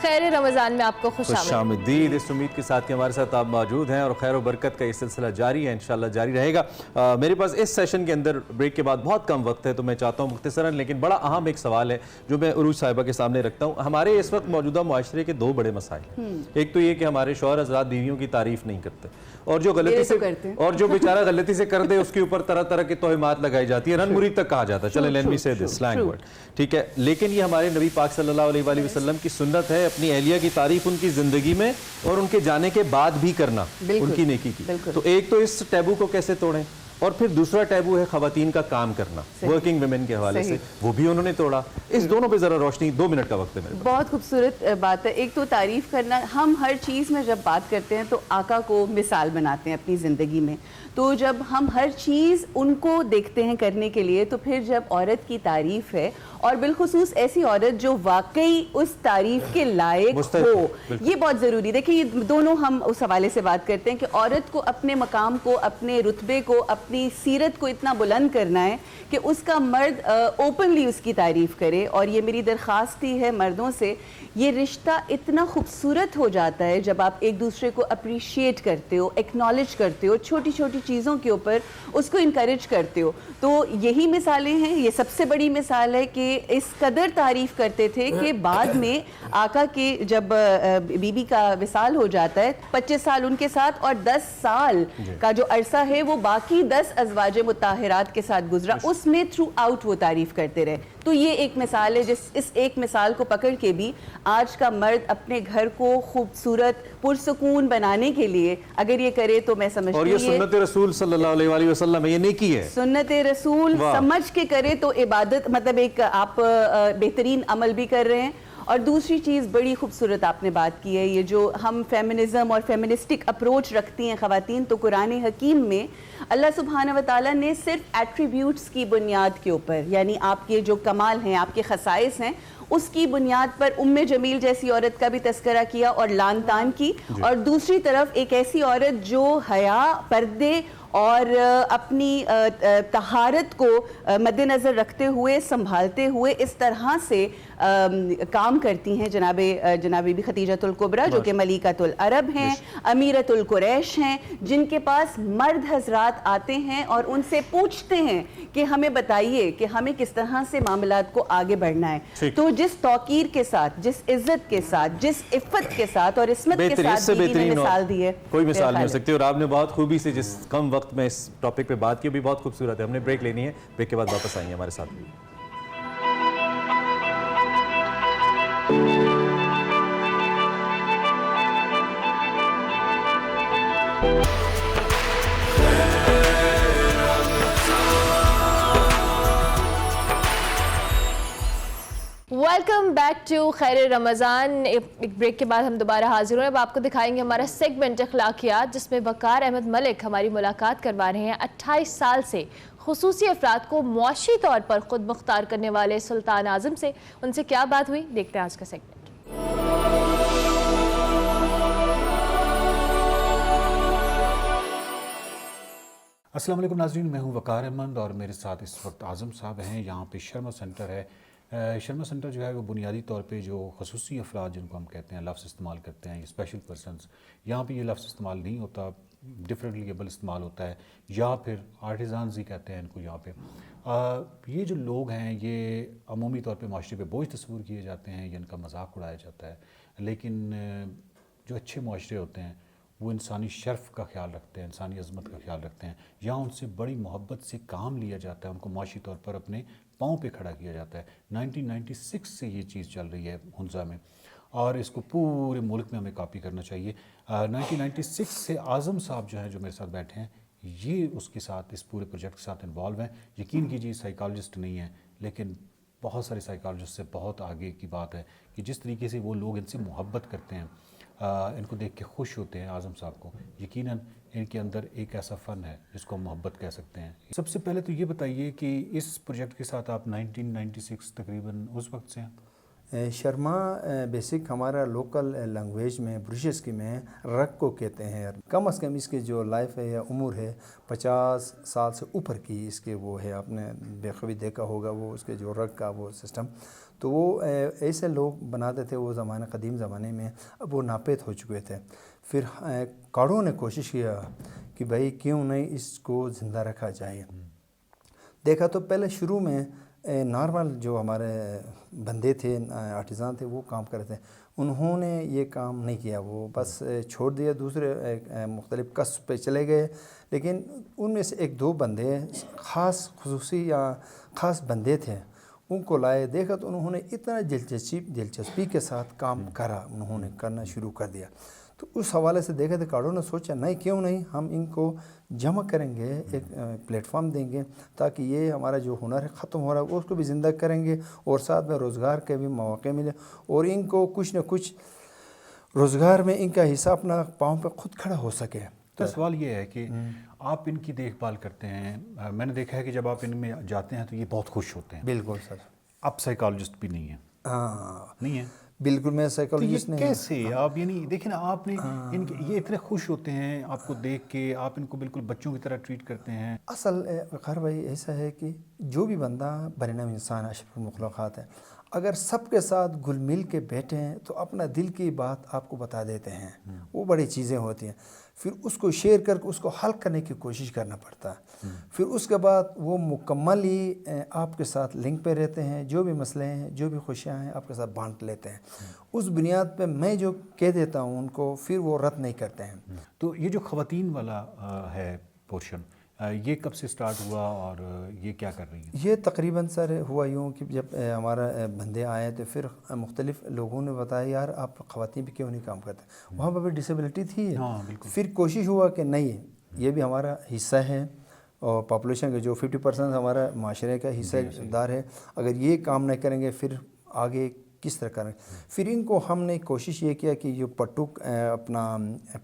C: خیر رمضان رمضان میں آپ کو خوش
B: آمدید. اس امید کے ساتھ کہ ہمارے ساتھ آپ موجود ہیں اور خیر و برکت کا یہ سلسلہ جاری ہے، انشاءاللہ جاری رہے گا. میرے پاس اس سیشن کے اندر بریک کے بعد بہت کم وقت ہے، تو میں چاہتا ہوں مختصراً لیکن بڑا اہم ایک سوال ہے جو میں عروج صاحبہ کے سامنے رکھتا ہوں. ہمارے اس وقت موجودہ معاشرے کے دو بڑے مسائل ہیں. ایک تو یہ کہ ہمارے شوہر حضرات بیویوں کی تعریف نہیں کرتے، اور جو غلطی سے اور جو بیچارہ غلطی سے کر دے اس کے اوپر طرح طرح کی توہمات لگائی جاتی ہے، رن مرید تک کہا جاتا ہے. چلیں لیٹ می سے دس سلینگ ورڈ، ٹھیک ہے. لیکن یہ ہمارے نبی پاک صلی اللہ علیہ وآلہ وسلم کی سنت ہے اپنی اہلیہ کی تعریف ان کی زندگی میں اور ان کے جانے کے بعد بھی کرنا ان کی نیکی کی. تو ایک تو اس ٹیبو کو کیسے توڑیں، اور پھر دوسرا ٹیبو ہے خواتین کا کام کرنا ورکنگ ویمن کے حوالے سے، وہ بھی انہوں نے توڑا. اس دونوں پہ ذرا روشنی، 2 منٹ کا وقت ہے میرے پاس.
D: بہت خوبصورت بات ہے. ایک تو تعریف کرنا، ہم ہر چیز میں جب بات کرتے ہیں تو آقا کو مثال بناتے ہیں اپنی زندگی میں، تو جب ہم ہر چیز ان کو دیکھتے ہیں کرنے کے لیے، تو پھر جب عورت کی تعریف ہے اور بالخصوص ایسی عورت جو واقعی اس تعریف کے لائق ہو، یہ بہت ضروری. دیکھیں یہ دونوں ہم اس حوالے سے بات کرتے ہیں کہ عورت کو اپنے مقام کو، اپنے رتبے کو، اپنی سیرت کو اتنا بلند کرنا ہے کہ اس کا مرد اوپنلی اس کی تعریف کرے. اور یہ میری درخواست ہی ہے مردوں سے، یہ رشتہ اتنا خوبصورت ہو جاتا ہے جب آپ ایک دوسرے کو اپریشیٹ کرتے ہو، ایکنالج کرتے ہو، چھوٹی چھوٹی چیزوں کے اوپر اس کو انکریج کرتے ہو. تو یہی مثالیں ہیں. یہ سب سے بڑی مثال ہے کہ اس قدر تعریف کرتے تھے کہ بعد میں آقا کے جب بی بی کا وصال ہو جاتا ہے، 25 سال ان کے ساتھ اور 10 سال کا جو عرصہ ہے وہ باقی 10 ازواج مطہرات کے ساتھ گزرا، اس میں تھرو آؤٹ وہ تعریف کرتے رہے. تو یہ ایک مثال ہے. اس ایک مثال کو پکڑ کے بھی آج کا مرد اپنے گھر کو خوبصورت پرسکون بنانے کے لیے اگر یہ کرے تو میں سمجھتی ہوں،
B: اور یہ سنت رسول صلی اللہ علیہ وآلہ وسلم یہ نیکی ہے.
D: سنت رسول سمجھ کے کرے تو عبادت، مطلب ایک آپ بہترین عمل بھی کر رہے ہیں. اور دوسری چیز بڑی خوبصورت آپ نے بات کی ہے، یہ جو ہم فیمنزم اور فیمنسٹک اپروچ رکھتی ہیں خواتین، تو قرآن حکیم میں اللہ سبحانہ و تعالیٰ نے صرف ایٹریبیوٹس کی بنیاد کے اوپر، یعنی آپ کے جو کمال ہیں، آپ کے خصائص ہیں، اس کی بنیاد پر جمیل جیسی عورت کا بھی تذکرہ کیا اور لان تان کی. اور دوسری طرف ایک ایسی عورت جو حیا، پردے اور اپنی طہارت کو مد نظر رکھتے ہوئے، سنبھالتے ہوئے اس طرح سے کام کرتی ہیں. جناب بی بی خدیجۃ الکبریٰ جو کہ ملکۃ العرب ہیں، امیرۃ القریش ہیں، جن کے پاس مرد حضرات آتے ہیں اور ان سے پوچھتے ہیں کہ ہمیں بتائیے کہ ہمیں کس طرح سے معاملات کو آگے بڑھنا ہے. تو جس توقیر کے ساتھ، جس عزت کے ساتھ، جس عفت کے ساتھ اور عصمت کے ساتھ بیوی نے مثال دی ہے،
B: کوئی مثال نہیں ہو سکتی. اور آپ نے بہت خوبی سے جس کم وقت میں اس ٹاپک پہ بات کی بھی بہت خوبصورت ہے. ہم نے بریک لینی ہے، بریک کے بعد واپس آئیں گے ہمارے ساتھ.
C: ویلکم بیک ٹو خیر رمضان. ایک بریک کے بعد ہم دوبارہ حاضر ہوئے. اب آپ کو دکھائیں گے ہمارا سیگمنٹ اخلاقیات، جس میں وقار احمد ملک ہماری ملاقات کروا رہے ہیں 28 سال سے خصوصی افراد کو معاشی طور پر خود مختار کرنے والے سلطان اعظم سے. ان سے کیا بات ہوئی، دیکھتے ہیں آج کا سیگمنٹ.
H: السلام علیکم ناظرین، میں ہوں وقار احمد اور میرے ساتھ اس وقت اعظم صاحب ہیں. یہاں پہ شرما سینٹر ہے. شرما سینٹر جو ہے وہ بنیادی طور پہ جو خصوصی افراد جن کو ہم کہتے ہیں لفظ استعمال کرتے ہیں، یہ اسپیشل پرسنز، یہاں پہ یہ لفظ استعمال نہیں ہوتا، ڈفرینٹلی ایبل استعمال ہوتا ہے، یا پھر آرٹیزانز ہی کہتے ہیں ان کو. یہاں پہ یہ جو لوگ ہیں یہ عمومی طور پہ معاشرے پہ بوجھ تصور کیے جاتے ہیں یا ان کا مذاق اڑایا جاتا ہے. لیکن جو اچھے معاشرے ہوتے ہیں وہ انسانی شرف کا خیال رکھتے ہیں، انسانی عظمت کا خیال رکھتے ہیں. یہاں ان سے بڑی محبت سے کام لیا جاتا ہے، ان کو معاشی طور پر اپنے پاؤں پہ کھڑا کیا جاتا ہے. 1996 سے یہ چیز چل رہی ہے ہنزا میں، اور اس کو پورے ملک میں ہمیں کاپی کرنا چاہیے. 1996 سے اعظم صاحب جو ہیں، جو میرے ساتھ بیٹھے ہیں، یہ اس کے ساتھ، اس پورے پروجیکٹ کے ساتھ انوالو ہیں. یقین کیجیے سائیکالوجسٹ نہیں ہیں، لیکن بہت سارے سائیکالوجسٹ سے بہت آگے کی بات ہے کہ جس طریقے سے وہ لوگ ان سے محبت کرتے ہیں، ان کو دیکھ کے خوش ہوتے ہیں اعظم صاحب کو. یقیناً ان کے اندر ایک ایسا فن ہے جس کو ہم محبت کہہ سکتے ہیں. سب سے پہلے تو یہ بتائیے کہ اس پروجیکٹ کے ساتھ آپ 1996 تقریباً اس وقت سے ہیں.
I: شرما بیسک ہمارا لوکل لینگویج میں برشس کی میں رگ کو کہتے ہیں. کم از کم اس کی جو لائف ہے یا عمر ہے 50 سال سے اوپر کی اس کے وہ ہے. آپ نے بے خبری دیکھا ہوگا وہ اس کے جو رگ کا وہ سسٹم. تو وہ ایسے لوگ بناتے تھے وہ زمانے قدیم زمانے میں، اب وہ ناپید ہو چکے تھے. پھر کاڑوں نے کوشش کیا کہ بھائی کیوں نہیں اس کو زندہ رکھا جائے. دیکھا تو پہلے شروع میں نارمل جو ہمارے بندے تھے آرٹیزان تھے وہ کام کرتے تھے، انہوں نے یہ کام نہیں کیا، وہ بس چھوڑ دیا، دوسرے مختلف کسب پہ چلے گئے. لیکن ان میں سے ایک دو بندے خاص خصوصی یا خاص بندے تھے، ان کو لائے. دیکھا تو انہوں نے اتنا دلچسپی کے ساتھ کام کرا، انہوں نے کرنا شروع کر دیا. تو اس حوالے سے دیکھا تو کاڑوں نے سوچا نہیں کیوں نہیں ہم ان کو جمع کریں گے، ایک پلیٹ فارم دیں گے تاکہ یہ ہمارا جو ہنر ہے ختم ہو رہا ہے اس کو بھی زندہ کریں گے اور ساتھ میں روزگار کے بھی مواقع ملے اور ان کو کچھ نہ کچھ روزگار میں ان کا حصہ اپنا پاؤں پہ خود کھڑا ہو سکے.
H: تو سوال یہ ہے کہ آپ ان کی دیکھ بھال کرتے ہیں، میں نے دیکھا ہے کہ جب آپ ان میں جاتے ہیں تو یہ بہت خوش ہوتے ہیں.
I: بالکل سر.
H: آپ سائیکالوجسٹ بھی نہیں ہیں؟
I: ہاں
H: نہیں ہے
I: بالکل، میں سائیکالوجسٹ نہیں.
H: کیسے آپ یعنی دیکھیں نا، آپ نے ان کے یہ اتنے خوش ہوتے ہیں آپ کو دیکھ کے، آپ ان کو بالکل بچوں کی طرح ٹریٹ کرتے ہیں.
I: اصل وقار بھائی ایسا ہے کہ جو بھی بندہ بر نام انسان اشرف المخلوقات ہے، اگر سب کے ساتھ گل مل کے بیٹھے ہیں تو اپنا دل کی بات آپ کو بتا دیتے ہیں. وہ بڑی چیزیں ہوتی ہیں، پھر اس کو شیئر کر کے اس کو حل کرنے کی کوشش کرنا پڑتا ہے. پھر اس کے بعد وہ مکمل ہی آپ کے ساتھ لنک پہ رہتے ہیں، جو بھی مسئلے ہیں جو بھی خوشیاں ہیں آپ کے ساتھ بانٹ لیتے ہیں. اس بنیاد پہ میں جو کہہ دیتا ہوں ان کو پھر وہ رد نہیں کرتے ہیں.
H: تو یہ جو خواتین والا ہے پورشن، یہ کب سے سٹارٹ ہوا اور یہ کیا کر رہی ہیں؟
I: یہ تقریباً سر ہوا یوں کہ جب ہمارا بندے آئے تو پھر مختلف لوگوں نے بتایا یار آپ خواتین بھی کیوں نہیں کام کرتے. وہاں پہ بھی ڈسیبلٹی تھی. پھر کوشش ہوا کہ نہیں یہ بھی ہمارا حصہ ہے اور پاپولیشن کا جو 50% ہمارا معاشرے کا حصہ دار ہے، اگر یہ کام نہیں کریں گے پھر آگے کس طرح کریں. پھر ان کو ہم نے کوشش یہ کیا کہ یہ اپنا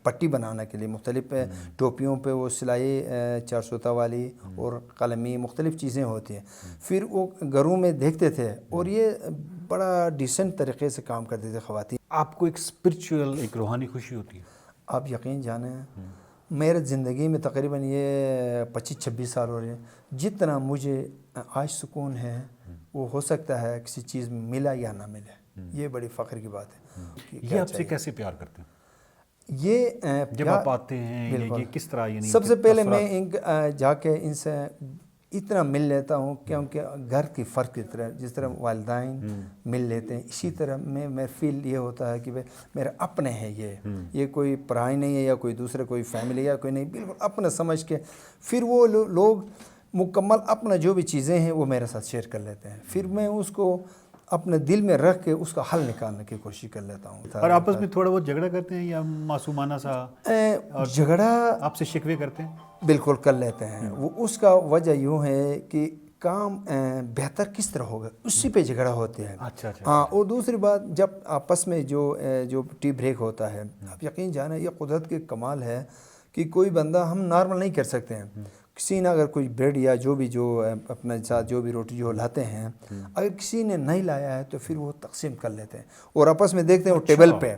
I: پٹی بنانے کے لیے مختلف ٹوپیوں پہ وہ سلائی 400 والی اور قلمی مختلف چیزیں ہوتی ہیں. پھر وہ گھروں میں دیکھتے تھے اور یہ بڑا ڈیسنٹ طریقے سے کام کرتے تھے خواتین.
H: آپ کو ایک اسپرچول ایک روحانی خوشی ہوتی ہے؟
I: آپ یقین جانیں میرے زندگی میں تقریباً یہ 25-26 سال ہو رہے ہیں، جتنا مجھے آج سکون ہے وہ ہو سکتا ہے کسی چیز میں ملا یا نہ ملے. یہ بڑی فخر کی بات ہے.
H: یہ آپ سے کیسے پیار کرتے ہیں؟
I: یہ
H: جب آپ آتے ہیں یہ کس طرح؟ یعنی
I: سب سے پہلے میں جا کے ان سے اتنا مل لیتا ہوں کیونکہ گھر کی فرق کی طرح جس طرح والدین مل لیتے ہیں اسی طرح میں فیل یہ ہوتا ہے کہ میرے اپنے ہیں. یہ کوئی پرائے نہیں ہے یا کوئی دوسرا کوئی فیملی یا کوئی نہیں، بالکل اپنا سمجھ کے پھر وہ لوگ مکمل اپنا جو بھی چیزیں ہیں وہ میرے ساتھ شیئر کر لیتے ہیں. پھر میں اس کو اپنے دل میں رکھ کے اس کا حل نکالنے کی کوشش کر لیتا ہوں.
H: اور آپس میں تھوڑا بہت جھگڑا کرتے ہیں یا معصومانہ سا
I: جھگڑا
H: آپ سے شکوے کرتے ہیں؟
I: بالکل کر لیتے ہیں. وہ اس کا وجہ یوں ہے کہ کام بہتر کس طرح ہوگا اسی پہ جھگڑا ہوتے ہیں. ہاں. اور دوسری بات جب آپس میں جو ٹی بریک ہوتا ہے، آپ یقین جانیں یہ قدرت کے کمال ہے کہ کوئی بندہ ہم نارمل نہیں کر سکتے ہیں. کسی نے اگر کوئی بریڈ یا جو اپنے ساتھ جو بھی روٹی جو لاتے ہیں اگر کسی نے نہیں لایا ہے تو پھر وہ تقسیم کر لیتے ہیں اور آپس میں دیکھتے ہیں وہ ٹیبل پہ.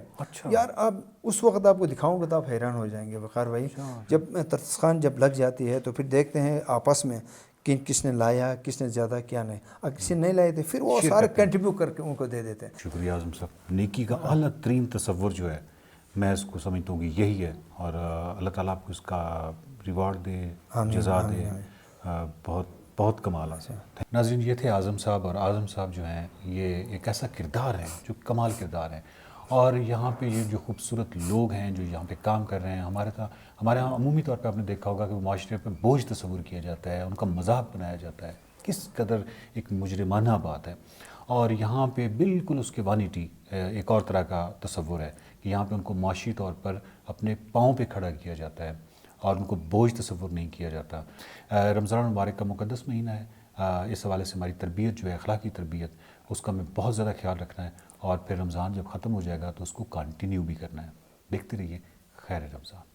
I: یار اب اس وقت آپ کو دکھاؤں گا تو آپ حیران ہو جائیں گے وقار بھائی. جب ترسخان جب لگ جاتی ہے تو پھر دیکھتے ہیں آپس میں کس نے لایا، کس نے زیادہ کیا نہیں. اگر کسی نے نہیں لائے تھے پھر وہ سارے کنٹریبیوٹ کر کے ان کو دے دیتے ہیں.
H: شکریہ اعظم صاحب. نیکی کا اعلیٰ ترین تصور جو ہے میں اس کو سمجھتا ہوں کہ یہی ہے اور اللہ تعالیٰ آپ کو اس کا ریوارڈ دے، جزا دے. بہت بہت کمال ہے. ناظرین یہ تھے اعظم صاحب، اور اعظم صاحب جو ہیں یہ ایک ایسا کردار ہے جو کمال کردار ہے. اور یہاں پہ یہ جو خوبصورت لوگ ہیں جو یہاں پہ کام کر رہے ہیں، ہمارے یہاں عمومی طور پہ آپ نے دیکھا ہوگا کہ معاشرے پہ بوجھ تصور کیا جاتا ہے، ان کا مذاق بنایا جاتا ہے. کس قدر ایک مجرمانہ بات ہے. اور یہاں پہ بالکل اس کے وانٹی ایک اور طرح کا تصور ہے کہ یہاں پہ ان کو معاشی طور پر اپنے پاؤں پہ کھڑا کیا جاتا ہے اور ان کو بوجھ تصور نہیں کیا جاتا. رمضان المبارک کا مقدس مہینہ ہے، اس حوالے سے ہماری تربیت جو ہے اخلاقی تربیت اس کا ہمیں بہت زیادہ خیال رکھنا ہے اور پھر رمضان جب ختم ہو جائے گا تو اس کو کنٹینیو بھی کرنا ہے. دیکھتے رہیے. خیر رمضان.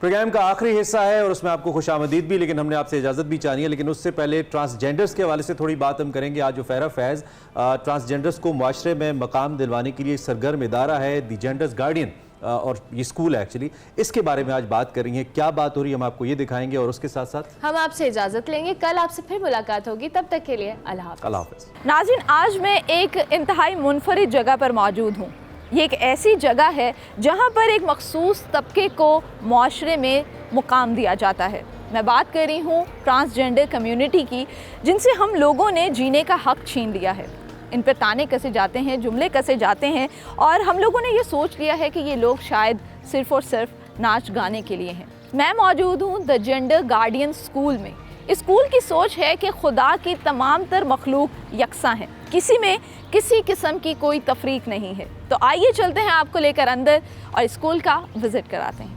B: پروگرام کا آخری حصہ ہے اور اس میں آپ کو خوش آمدید بھی، لیکن ہم نے آپ سے اجازت بھی چاہنی ہے، لیکن اس سے پہلے ٹرانسجینڈرز کے حوالے سے تھوڑی بات ہم کریں گے. آج جو فیرا فیض ٹرانسجینڈرز کو معاشرے میں مقام دلوانے کے لیے سرگرم ادارہ ہے دی جینڈرز گارڈین، اور یہ اسکول ہے ایکچولی، اس کے بارے میں آج بات کر رہی ہیں. کیا بات ہو رہی ہے ہم آپ کو یہ دکھائیں گے، اور اس کے ساتھ ساتھ
C: ہم آپ سے اجازت لیں گے. کل آپ سے پھر ملاقات ہوگی، تب تک کے لیے اللہ حافظ.
B: اللہ حافظ.
J: ناظرین، آج میں ایک انتہائی منفرد جگہ پر موجود ہوں. یہ ایک ایسی جگہ ہے جہاں پر ایک مخصوص طبقے کو معاشرے میں مقام دیا جاتا ہے. میں بات کر رہی ہوں ٹرانسجینڈر کمیونٹی کی، جن سے ہم لوگوں نے جینے کا حق چھین لیا ہے. ان پہ تانے کسے جاتے ہیں، جملے کسے جاتے ہیں، اور ہم لوگوں نے یہ سوچ لیا ہے کہ یہ لوگ شاید صرف اور صرف ناچ گانے کے لیے ہیں. میں موجود ہوں دی جینڈر گارڈین اسکول میں. اسکول کی سوچ ہے کہ خدا کی تمام تر مخلوق یکساں ہیں، کسی میں کسی قسم کی کوئی تفریق نہیں ہے. تو آئیے چلتے ہیں آپ کو لے کر اندر اور اسکول کا وزٹ کراتے ہیں.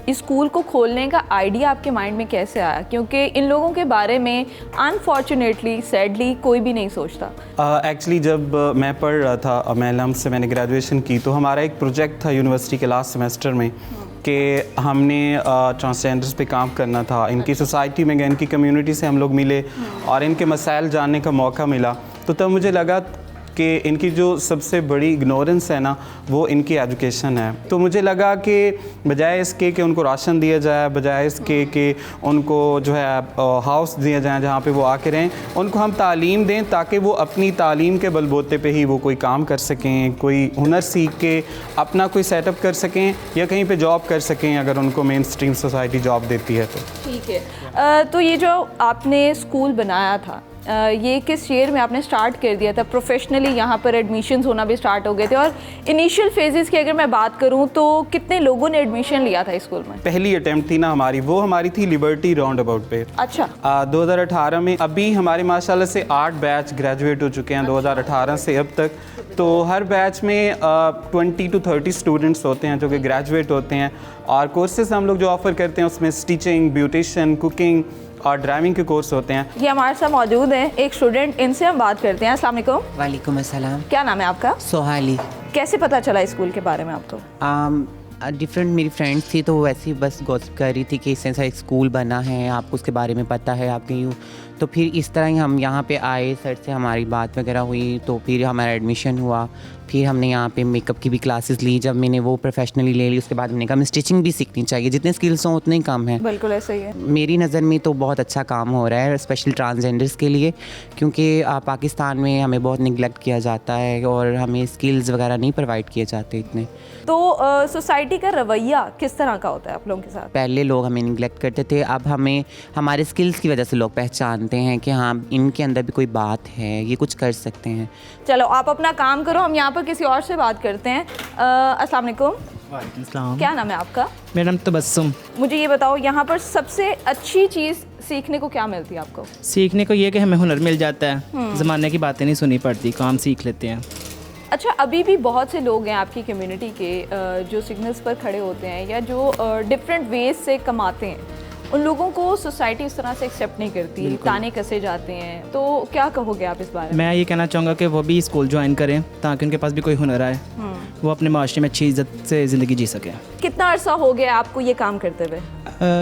J: اسکول کو کھولنے کا آئیڈیا آپ کے مائنڈ میں کیسے آیا؟ کیونکہ ان لوگوں کے بارے میں انفارچونیٹلی سیڈلی کوئی بھی نہیں سوچتا.
E: ایکچولی جب میں پڑھ رہا تھا میلم سے، میں نے گریجویشن کی، تو ہمارا ایک پروجیکٹ تھا یونیورسٹی کے لاسٹ سیمسٹر میں کہ ہم نے ٹرانسجینڈرز پہ کام کرنا تھا. ان کی سوسائٹی میں گئے، ان کی کمیونٹی سے ہم لوگ ملے اور ان کے مسائل جاننے کا موقع ملا. تو تب مجھے لگا کہ ان کی جو سب سے بڑی اگنورنس ہے نا، وہ ان کی ایجوکیشن ہے. تو مجھے لگا کہ بجائے اس کے کہ ان کو راشن دیا جائے، بجائے اس کے کہ ان کو جو ہے ہاؤس دیا جائیں جہاں پہ وہ آ کے رہیں، ان کو ہم تعلیم دیں تاکہ وہ اپنی تعلیم کے بل بوتے پہ ہی وہ کوئی کام کر سکیں، کوئی ہنر سیکھ کے اپنا کوئی سیٹ اپ کر سکیں یا کہیں پہ جاب کر سکیں اگر ان کو مین اسٹریم سوسائٹی جاب دیتی ہے. تو
J: ٹھیک ہے. تو یہ جو آپ نے اسکول بنایا تھا، یہ کس ایئر میں آپ نے سٹارٹ کر دیا تھا؟ پروفیشنلی یہاں پر ایڈمیشنز ہونا بھی سٹارٹ ہو گئے تھے، اور انیشیل فیزز کی اگر میں بات کروں تو کتنے لوگوں نے ایڈمیشن لیا تھا اسکول میں؟
E: پہلی اٹیمپٹ تھی نا ہماری، وہ ہماری تھی لیبرٹی راؤنڈ اباؤٹ پہ.
J: اچھا.
E: 2018 میں. ابھی ہمارے ماشاءاللہ سے 8 بیچ گریجویٹ ہو چکے ہیں 2018 سے اب تک. تو ہر بیچ میں 20 to 30 اسٹوڈنٹس ہوتے ہیں جو کہ گریجویٹ ہوتے ہیں، اور کورسز ہم لوگ جو آفر کرتے ہیں اس میں اسٹیچنگ، بیوٹیشین، کوکنگ اور ڈرائیونگ کے کورس ہوتے ہیں.
J: یہ ہمارے ساتھ موجود ہیں ایک اسٹوڈنٹ، ان سے ہم بات کرتے ہیں. السلام علیکم.
K: وعلیکم السلام.
J: کیا نام ہے آپ کا؟
K: سوہالی.
J: کیسے پتہ چلا اسکول کے بارے میں آپ کو؟
K: ڈفرینٹ میری فرینڈس تھی تو وہ ایسی بس گوسپ کر رہی تھی کہ اس طرح ایک اسکول بنا ہے، آپ کو اس کے بارے میں پتہ ہے، آپ کہیں. تو پھر اس طرح ہی ہم یہاں پہ آئے، سر سے ہماری بات وغیرہ ہوئی، تو پھر ہمارا ایڈمیشن ہوا. پھر ہم نے یہاں پہ میک اپ کی بھی کلاسز لی. جب میں نے وہ پروفیشنلی لے لی، اس کے بعد میں نے کہا میں اسٹیچنگ بھی سیکھنی چاہیے، جتنے اسکلس ہوں اتنے ہی کم ہیں.
J: بالکل ایسا ہی ہے.
K: میری نظر میں تو بہت اچھا کام ہو رہا ہے اسپیشلی ٹرانسجینڈرس کے لیے، کیونکہ پاکستان میں ہمیں بہت نگلیکٹ کیا جاتا ہے اور ہمیں اسکلز وغیرہ نہیں پرووائڈ کیے جاتے اتنے.
J: تو سوسائٹی کا رویہ کس طرح کا ہوتا ہے آپ لوگوں کے ساتھ؟
K: پہلے لوگ ہمیں نگلیکٹ کرتے تھے، اب ہمیں ہمارے اسکلس کی وجہ سے لوگ پہچانتے ہیں کہ ہاں ان کے اندر بھی کوئی بات ہے، یہ کچھ کر سکتے ہیں.
J: چلو آپ اپنا کام کرو، ہم یہاں پر کسی اور سے بات کرتے ہیں. السلام علیکم.
L: وعلیکم السلام.
J: کیا نام ہے آپ کا؟
L: میرا نام تبسم.
J: مجھے یہ بتاؤ یہاں پر سب سے اچھی چیز سیکھنے کو کیا ملتی ہے آپ کو؟
L: سیکھنے کو یہ کہ ہمیں ہنر مل جاتا ہے، زمانے کی باتیں نہیں سنی پڑتی، کام سیکھ لیتے ہیں.
J: اچھا، ابھی بھی بہت سے لوگ ہیں آپ کی کمیونٹی کے جو سگنلز پر کھڑے ہوتے ہیں یا جو ڈفرینٹ ویز سے کماتے ہیں، ان لوگوں کو سوسائٹی اس طرح سے ایکسیپٹ نہیں کرتی، تانے کسے جاتے ہیں. تو کیا کہو گے آپ اس بارے میں؟
L: میں یہ کہنا چاہوں گا کہ وہ بھی اسکول جوائن کریں تاکہ ان کے پاس بھی کوئی ہنر آئے، وہ اپنے معاشرے میں اچھی عزت سے زندگی جی سکیں.
J: کتنا عرصہ ہو گیا آپ کو یہ کام کرتے ہوئے؟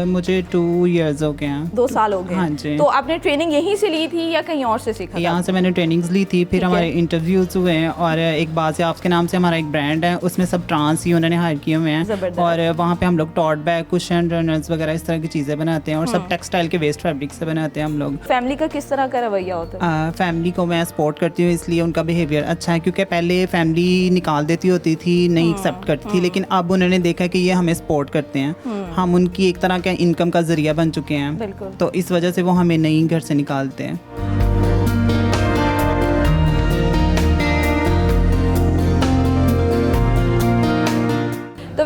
L: مجھے 2 years ہو گئے ہیں.
J: 2 سال ہو گئے.
L: ہاں جی.
J: تو آپ نے ٹریننگ یہیں سے لی تھی یا کہیں اور سے سیکھا؟
L: یہاں سے میں نے ٹریننگز لی تھی، پھر ہمارے انٹرویوز ہوئے ہیں، اور ایک بات آپ کے نام سے ہمارا ایک برانڈ ہے، اس میں سب ٹرانس ہی انہوں نے ہائر کیے ہوئے ہیں، اور وہاں پہ ہم لوگ ٹوٹ بیگ، کشن رنرز وغیرہ اس طرح کی چیزیں بناتے ہیں، اور سب ٹیکسٹائل کے ویسٹ فیبرک سے بناتے ہیں ہم لوگ.
J: فیملی کا کس طرح کا رویہ ہوتا ہے؟
L: فیملی کو میں سپورٹ کرتی ہوں، اس لیے ان کا بیہیویئر اچھا ہے، کیونکہ پہلے فیملی نکال دیتی ہوتی تھی، نہیں ایکسیپٹ کرتی تھی، لیکن اب انہوں نے دیکھا کہ یہ ہمیں سپورٹ کرتے ہیں، ہم ان کی ایک طرح کا انکم کا ذریعہ بن چکے ہیں، تو اس وجہ سے وہ ہمیں نہیں گھر سے نکالتے ہیں.
J: تو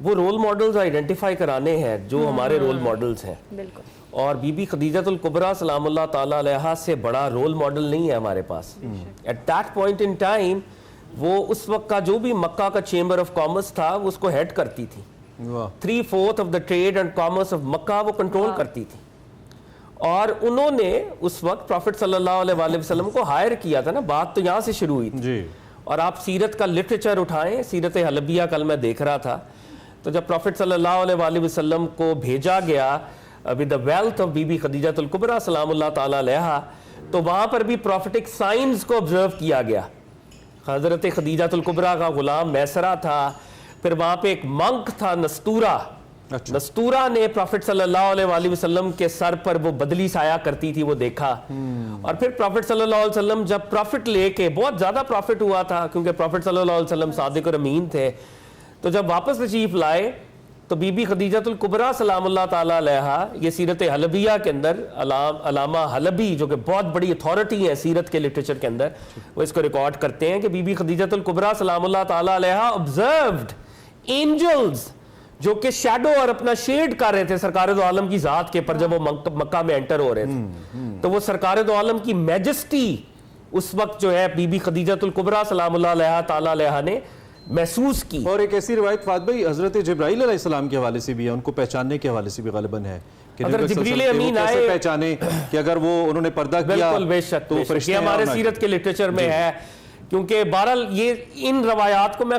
G: وہ رول ماڈلز آئیڈینٹیفائی کرانے ہیں جو ہمارے رول ماڈلز ہیں.
C: بالکل.
G: اور بی بی خدیجۃ الکبریٰ سلام اللہ تعالیٰ علیہا سے بڑا رول ماڈل نہیں ہے ہمارے پاس. At that point in time وہ اس وقت کا جو بھی مکہ کا چیمبر آف کامرس تھا وہ اس کو ہیڈ کرتی تھی. 3/4 of the trade and commerce of Mecca وہ کنٹرول کرتی تھی. اور انہوں نے اس وقت پروفٹ صلی اللہ علیہ وآلہ وسلم کو ہائر کیا تھا نا. بات تو یہاں سے شروع ہوئی تھی. اور آپ سیرت کا لٹریچر اٹھائیں, سیرت حلبیہ کل میں دیکھ رہا تھا, تو جب پروفٹ صلی اللہ علیہ وآلہ وسلم کو بھیجا گیا ود دا ویلتھ آف بی بی خدیجۃ الکبریٰ سلام اللہ تعالیٰ علیہا, تو وہاں پر بھی پروفیٹک سائنز کو آبزرو کیا گیا. حضرت خدیجۃ الکبریٰ کا غلام میسرہ تھا, پھر وہاں پہ ایک منک تھا نستورہ. نستورہ نے پروفٹ صلی اللہ علیہ وآلہ وسلم کے سر پر وہ بدلی سایہ کرتی تھی, وہ دیکھا. اور پھر پروفٹ صلی اللہ علیہ وسلم جب پروفٹ لے کے, بہت زیادہ پروفٹ ہوا تھا کیونکہ پروفٹ صلی اللہ علیہ وسلم صادق اور امین تھے, تو جب واپس تشریف لائے تو بی بی خدیجۃ الکبریٰ سلام اللہ تعالیٰ علیہا, یہ سیرت حلبیہ کے اندر علامہ حلبی جو کہ بہت بڑی اتھارٹی ہے سیرت کے لٹریچر کے اندر, وہ اس کو ریکارڈ کرتے ہیں کہ بی بی خدیجۃ الکبریٰ سلام اللہ تعالیٰ علیہا آبزروڈ اینجلز جو کہ شیڈو اور اپنا شیڈ کر رہے تھے سرکار دو عالم کی ذات کے پر جب وہ مکہ میں انٹر ہو رہے تھے. تو وہ سرکار دو عالم کی میجسٹی اس وقت جو ہے بی بی خدیجۃ الکبریٰ سلام اللہ علیہ تعالیٰ علیہ نے محسوس کی.
B: اور ایک ایسی روایت فات بھائی حضرت جبرائیل علیہ السلام کے حوالے سے بھی ہے, ان کو پہچاننے کے حوالے سے بھی غالباً ہے کہ
G: حضرت جبریل امین آئے
B: پہچانے کہ اگر وہ انہوں نے پردہ کیا.
G: بالکل, بے شک, تو فرشتے ہمارے سیرت کے لٹریچر میں ہے. کیونکہ بہرحال یہ ان روایات کو میں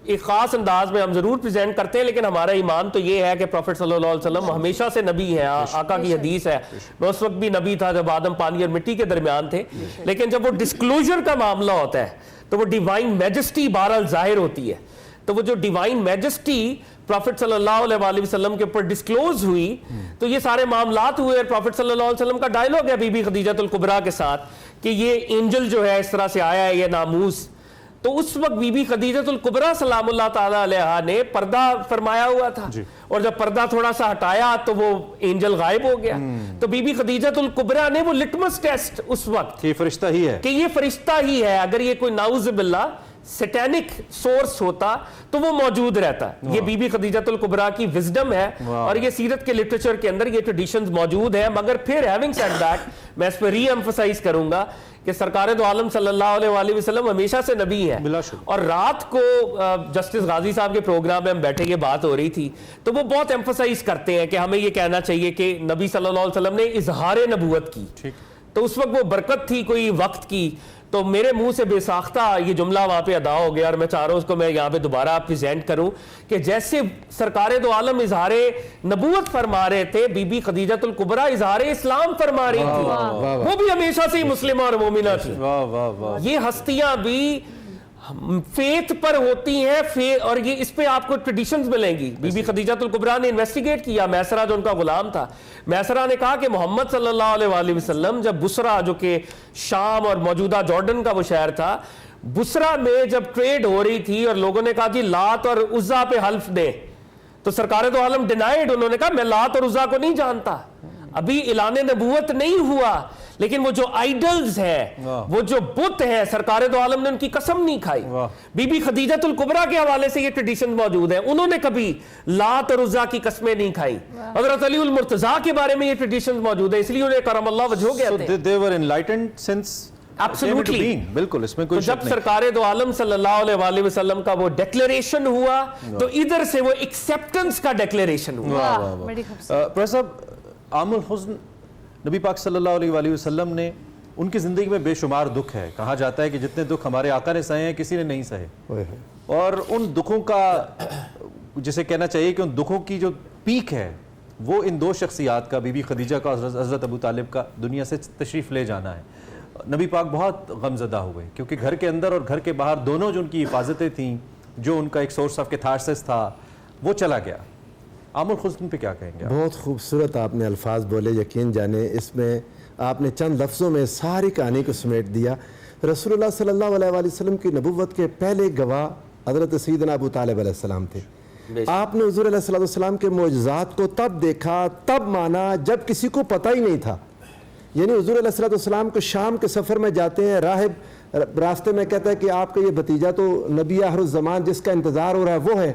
G: ایک خاص انداز میں ہم ضرور پریزنٹ کرتے ہیں, لیکن ہمارا ایمان تو یہ ہے کہ پروفٹ صلی اللہ علیہ وسلم ہمیشہ سے نبی ہیں. آقا کی حدیث ہے میں اس وقت بھی نبی تھا جب آدم پانی اور مٹی کے درمیان تھے, لیکن جب وہ ڈسکلوجر کا معاملہ ہوتا ہے تو وہ ڈیوائن میجسٹی بہرحال ظاہر ہوتی ہے. تو وہ جو ڈیوائن میجسٹی پروفٹ صلی اللہ علیہ وآلہ وسلم کے اوپر ڈسکلوز ہوئی تو یہ سارے معاملات ہوئے, اور پروفٹ صلی اللہ علیہ وسلم کا ڈائلاگ ہے بی بی خدیجۃ الکبریٰ کے ساتھ کہ یہ اینجل جو ہے اس طرح سے آیا ہے, یہ ناموس. تو اس وقت بی بی خدیجۃ الکبریٰ سلام اللہ تعالیٰ علیہا نے پردہ فرمایا ہوا تھا, اور جب پردہ تھوڑا سا ہٹایا تو وہ اینجل غائب ہو گیا. تو بی بی خدیجۃ الکبریٰ نے وہ لٹمس ٹیسٹ اس وقت
B: یہ فرشتہ ہی ہے,
G: کہ یہ فرشتہ ہی ہے, اگر یہ کوئی نعوذ باللہ سیٹینک سورس ہوتا تو وہ موجود رہتا. یہ بی بی خدیجۃ الکبریٰ کی وزڈم ہے, اور یہ سیرت کے لٹریچر کے اندر یہ ٹریڈیشنز موجود ہیں. مگر پھر ہیونگ سیڈ دیٹ میں اس پہ ری ایمفسائز کروں گا کہ سرکار دو عالم صلی اللہ علیہ وآلہ وسلم ہمیشہ سے نبی ہیں. اور رات کو جسٹس غازی صاحب کے پروگرام میں ہم بیٹھے, یہ بات ہو رہی تھی, تو وہ بہت ایمفسائز کرتے ہیں کہ ہمیں یہ کہنا چاہیے کہ نبی صلی اللہ علیہ وسلم نے اظہار نبوت کی. تو اس وقت وہ برکت تھی کوئی وقت کی, تو میرے منہ سے بے ساختہ یہ جملہ وہاں پہ ادا ہو گیا, اور میں چاہ رہا ہوں اس کو میں یہاں پہ دوبارہ پریزنٹ کروں کہ جیسے سرکار دو عالم اظہار نبوت فرما رہے تھے, بی بی خدیجۃ الکبریٰ اظہار اسلام فرما رہی تھی. وہ بھی ہمیشہ سے ہی مسلمہ اور مومنہ تھی. یہ ہستیاں بھی فیتھ پر ہوتی ہیں, اور یہ اس پہ آپ کو ٹریڈیشنز ملیں گی. بی بی خدیجۃ الکبریٰ نے انویسٹیگیٹ کیا, میسرہ جو ان کا غلام تھا, میسرہ نے کہا کہ محمد صلی اللہ علیہ وآلہ وسلم جب بصرہ جو کہ شام اور موجودہ جارڈن کا وہ شہر تھا, بصرہ میں جب ٹریڈ ہو رہی تھی اور لوگوں نے کہا جی لات اور عزا پہ حلف دیں, تو سرکار دو عالم ڈینائیڈ, انہوں نے کہا میں لات اور عزا کو نہیں جانتا. ابھی اعلان نبوت نہیں ہوا, لیکن وہ جو آئیڈلز ہیں, وہ جو بت ہیں, سرکار دو عالم نے ان کی قسم نہیں کھائی. بی بی خدیجۃ الکبریٰ کے حوالے سے یہ ٹریڈیشن موجود ہیں, انہوں نے کبھی لات اور عزا کی قسمیں نہیں کھائی. حضرت علی المرتضیٰ کے بارے میں یہ ٹریڈیشن موجود ہے, اس لیے انہیں کرم اللہ وجہہ کہتے ہیں.
B: they were enlightened since
G: Absolutely.
B: بالکل, اس میں کوئی
G: جب سرکار دو عالم صلی اللہ علیہ وآلہ وسلم کا وہ ڈیکلیریشن ہوا تو ادھر سے وہ ایکسیپٹنس کا ڈیکلیریشن ہوا.
B: پروفیسر صاحب, عام الحزن نبی پاک صلی اللہ علیہ وآلہ وسلم نے, ان کی زندگی میں بے شمار دکھ ہے. کہا جاتا ہے کہ جتنے دکھ ہمارے آقا نے سہے ہیں کسی نے نہیں سہے, اور ان دکھوں کا جسے کہنا چاہیے کہ ان دکھوں کی جو پیک ہے وہ ان دو شخصیات کا, بی بی خدیجہ کا اور حضرت ابو طالب کا دنیا سے تشریف لے جانا ہے. نبی پاک بہت غمزدہ ہوئے کیونکہ گھر کے اندر اور گھر کے باہر دونوں جو ان کی حفاظتیں تھیں, جو ان کا ایک سورس آف کیتھارسس تھا, وہ چلا گیا. عام الحزن پہ کیا کہیں گے؟
F: بہت خوبصورت آپ نے الفاظ بولے, یقین جانے اس میں آپ نے چند لفظوں میں ساری کہانی کو سمیٹ دیا. رسول اللہ صلی اللہ علیہ وآلہ وسلم کی نبوت کے پہلے گواہ حضرت سیدنا ابو طالب علیہ السلام تھے. آپ نے حضور علیہ السلام کے معجزات کو تب دیکھا, تب مانا جب کسی کو پتہ ہی نہیں تھا. یعنی حضور علیہ السلام کو شام کے سفر میں جاتے ہیں, راہب راستے میں کہتا ہے کہ آپ کا یہ بھتیجا تو نبی آخر الزمان جس کا انتظار ہو رہا ہے وہ ہے.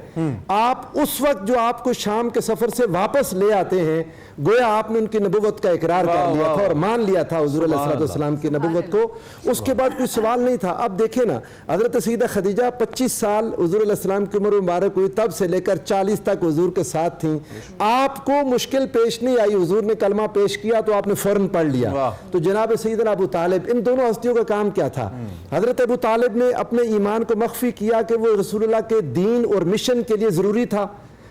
F: آپ اس وقت جو آپ کو شام کے سفر سے واپس لے آتے ہیں, گویا آپ نے ان کی نبوت کا اقرار کر لیا تھا اور مان لیا تھا حضور علیہ السلام کی نبوت کو. اس کے بعد کوئی سوال نہیں تھا. اب دیکھیں نا, حضرت سیدہ خدیجہ 25 سال حضور علیہ السلام کی عمر مبارک ہوئی, تب سے لے کر 40 تک حضور کے ساتھ تھیں. آپ کو مشکل پیش نہیں آئی, حضور نے کلمہ پیش کیا تو آپ نے فوراً پڑھ لیا. تو جناب سیدنا ابو طالب, ان دونوں ہستیوں کا کام کیا تھا؟ حضرت ابو طالب نے اپنے ایمان کو مخفی کیا کہ وہ رسول اللہ کے دین اور مشن کے لیے ضروری تھا,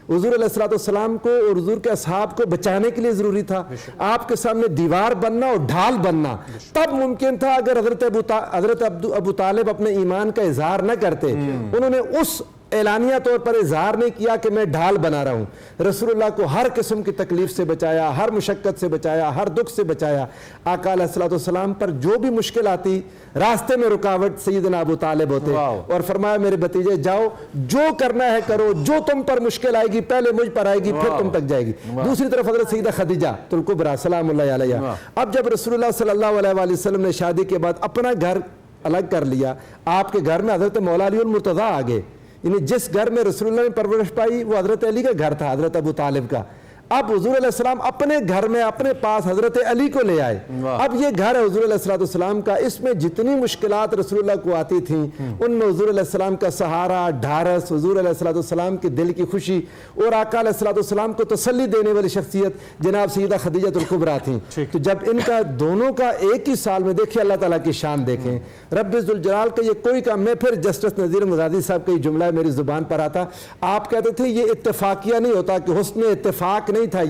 F: حضور علیہ السلام کو اور حضور کے اصحاب کو بچانے کے لیے ضروری تھا. آپ کے سامنے دیوار بننا اور ڈھال بننا تب ممکن تھا اگر حضرت ابو طالب اپنے ایمان کا اظہار نہ کرتے. انہوں نے اس اعلانیہ طور پر اظہار نہیں کیا کہ میں ڈھال بنا رہا ہوں. رسول اللہ کو ہر قسم کی تکلیف سے بچایا, ہر مشقت سے بچایا, ہر دکھ سے بچایا. آقا علیہ السلام پر جو بھی مشکل آتی, راستے میں رکاوٹ سیدنا ابو طالب ہوتے اور فرمایا میرے بھتیجے جاؤ, جو کرنا ہے کرو, جو تم پر مشکل آئے گی پہلے مجھ پر آئے گی پھر تم تک جائے گی. دوسری طرف حضرت سیدہ خدیجہ الکبریٰ سلام اللہ علیہ, اب جب رسول اللہ صلی اللہ علیہ وآلہ وسلم نے شادی کے بعد اپنا گھر الگ کر لیا, آپ کے گھر میں حضرت مولا علی المرتضیٰ آ گئے. یعنی جس گھر میں رسول اللہ نے پرورش پائی وہ حضرت علی کا گھر تھا, حضرت ابو طالب کا. اب حضور علیہ السلام اپنے گھر میں اپنے پاس حضرت علی کو لے آئے. اب یہ گھر ہے حضور علیہ السلام کا, اس میں جتنی مشکلات رسول اللہ کو آتی تھیں ان میں حضور علیہ السلام کا سہارا, ڈھارس, حضور علیہ السلام کے دل کی خوشی اور آقا علیہ السلام کو تسلی دینے والی شخصیت جناب سیدہ خدیجہ الکبریٰ تھیں. تو جب ان کا دونوں کا ایک ہی سال میں, دیکھیں اللہ تعالیٰ کی شان دیکھیں, رب ذوالجلال کا یہ کوئی کام. میں پھر جسٹس نذیر مزادی صاحب کا یہ جملہ میری زبان پر آتا, آپ کہتے تھے یہ اتفاقیہ نہیں ہوتا کہ حسن اتفاق نہیں تھا,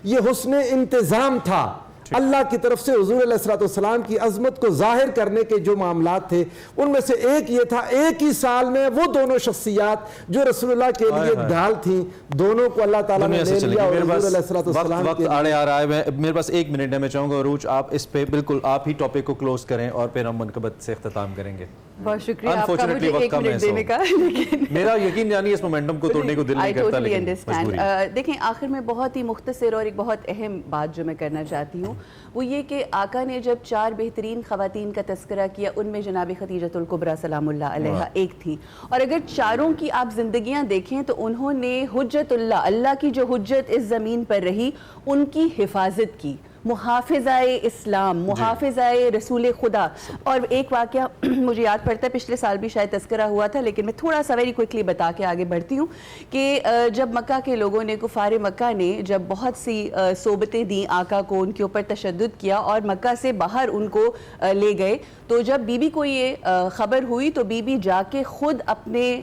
F: یہ حسن انتظام تھا. اللہ کی طرف سے حضور علیہ السلام کی عظمت کو ظاہر کرنے کے جو معاملات تھے ان میں سے ایک یہ تھا, ایک ہی سال میں وہ دونوں شخصیات جو رسول اللہ کے لیے ڈھال تھیں, دونوں کو اللہ تعالیٰ نے لے لیا. اور حضور علیہ السلام
B: وقت آڑے آ رہا ہے, میرے پاس 1 منٹ ہے. میں چاہوں گا عروج آپ اس پہ بالکل آپ ہی ٹاپک کو کلوز کریں اور پھر ہم منقبت سے اختتام کریں گے.
D: بہت شکریہ آپ کا مجھے 1 منٹ دینے کا.
B: میرا یقین یعنی اس مومنٹم کو توڑنے کو دل نہیں کرتا, لیکن
D: دیکھیں آخر میں بہت ہی مختصر اور ایک بہت اہم بات جو میں کرنا چاہتی ہوں وہ یہ کہ آقا نے جب 4 بہترین خواتین کا تذکرہ کیا ان میں جناب خدیجہ الکبریٰ سلام اللہ علیہ ایک تھی. اور اگر چاروں کی آپ زندگیاں دیکھیں تو انہوں نے حجت اللہ کی جو حجت اس زمین پر رہی ان کی حفاظت کی, محافظہ اسلام, محافظہ رسول خدا. اور ایک واقعہ مجھے یاد پڑتا ہے, پچھلے سال بھی شاید تذکرہ ہوا تھا لیکن میں تھوڑا سا ویری کوئکلی بتا کے آگے بڑھتی ہوں کہ جب مکہ کے لوگوں نے, کفار مکہ نے جب بہت سی صحبتیں دیں آقا کو, ان کے اوپر تشدد کیا اور مکہ سے باہر ان کو لے گئے, تو جب بی بی کو یہ خبر ہوئی تو بی بی جا کے خود اپنے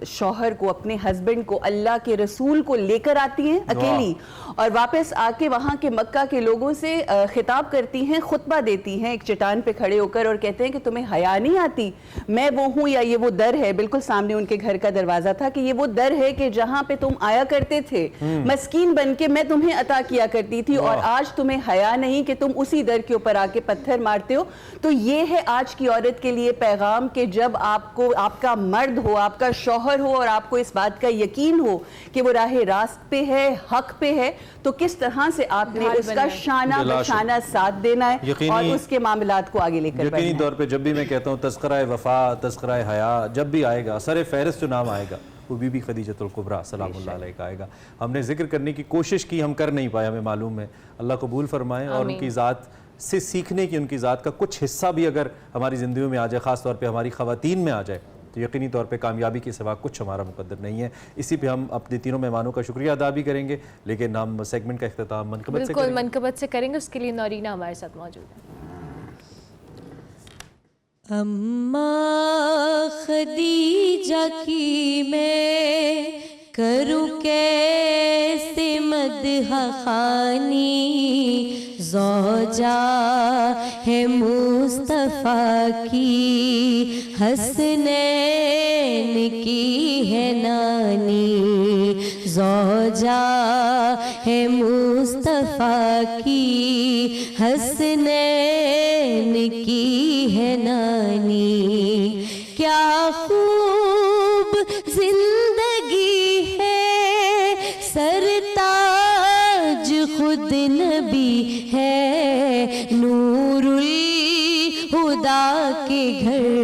D: شوہر کو, اپنے ہسبینڈ کو, اللہ کے رسول کو لے کر آتی ہیں اکیلی, اور واپس آ کے وہاں کے مکہ کے لوگوں سے خطاب کرتی ہیں, خطبہ دیتی ہیں ایک چٹان پہ کھڑے ہو کر, اور کہتے ہیں کہ تمہیں حیا نہیں آتی, میں وہ ہوں یا یہ وہ در ہے. بالکل سامنے ان کے گھر کا دروازہ تھا کہ یہ وہ در ہے کہ جہاں پہ تم آیا کرتے تھے مسکین بن کے, میں تمہیں عطا کیا کرتی تھی, اور آج تمہیں حیا نہیں کہ تم اسی در کے اوپر آ کے پتھر مارتے ہو. تو یہ ہے آج کی عورت کے لیے پیغام کہ جب آپ کو, آپ کا مرد ہو, آپ کا شوہر ہو اور آپ کو اس بات کا یقین ہو کہ وہ راہ راست پہ ہے, حق پہ ہے, تو کس طرح سے آپ نے اس کا شانہ بشانہ ساتھ دینا ہے اور اس کے معاملات کو آگے لے کر بڑھنا ہے.
B: یقینی طور پہ جب بھی میں کہتا ہوں تذکرہ وفا, تذکرہ حیا جب بھی آئے گا, سر فہرست جو نام آئے گا وہ بی بی خدیجہ الکبریٰ سلام اللہ علیہ کا آئے گا. ہم نے ذکر کرنے کی کوشش کی, ہم کر نہیں پائے, ہمیں معلوم ہے. اللہ قبول فرمائے اور ان کی ذات سے سیکھنے کی, ان کی ذات کا کچھ حصہ بھی اگر ہماری زندگیوں میں آ جائے, خاص طور پہ ہماری خواتین میں آ جائے, تو یقینی طور پہ کامیابی کے سوا کچھ ہمارا مقدر نہیں ہے. اسی پہ ہم اپنے تینوں مہمانوں کا شکریہ ادا بھی کریں گے, لیکن ہم سیگمنٹ کا اختتام منقبت سے کریں گے.
C: بالکل منقبت سے کریں گے, اس کے لیے نورینہ ہمارے ساتھ موجود ہے.
A: اماں خدیجہ کی میں کروں کیسے مدح خوانی, زوجہ ہے مصطفیٰ کی, حسنین کی ہے نانی, زوجہ ہے مصطفیٰ کی, حسنین کی ہے نانی. کیا خوب زندگی ہے, سرتاج خود نبی ہے, نور الہدیٰ کے گھر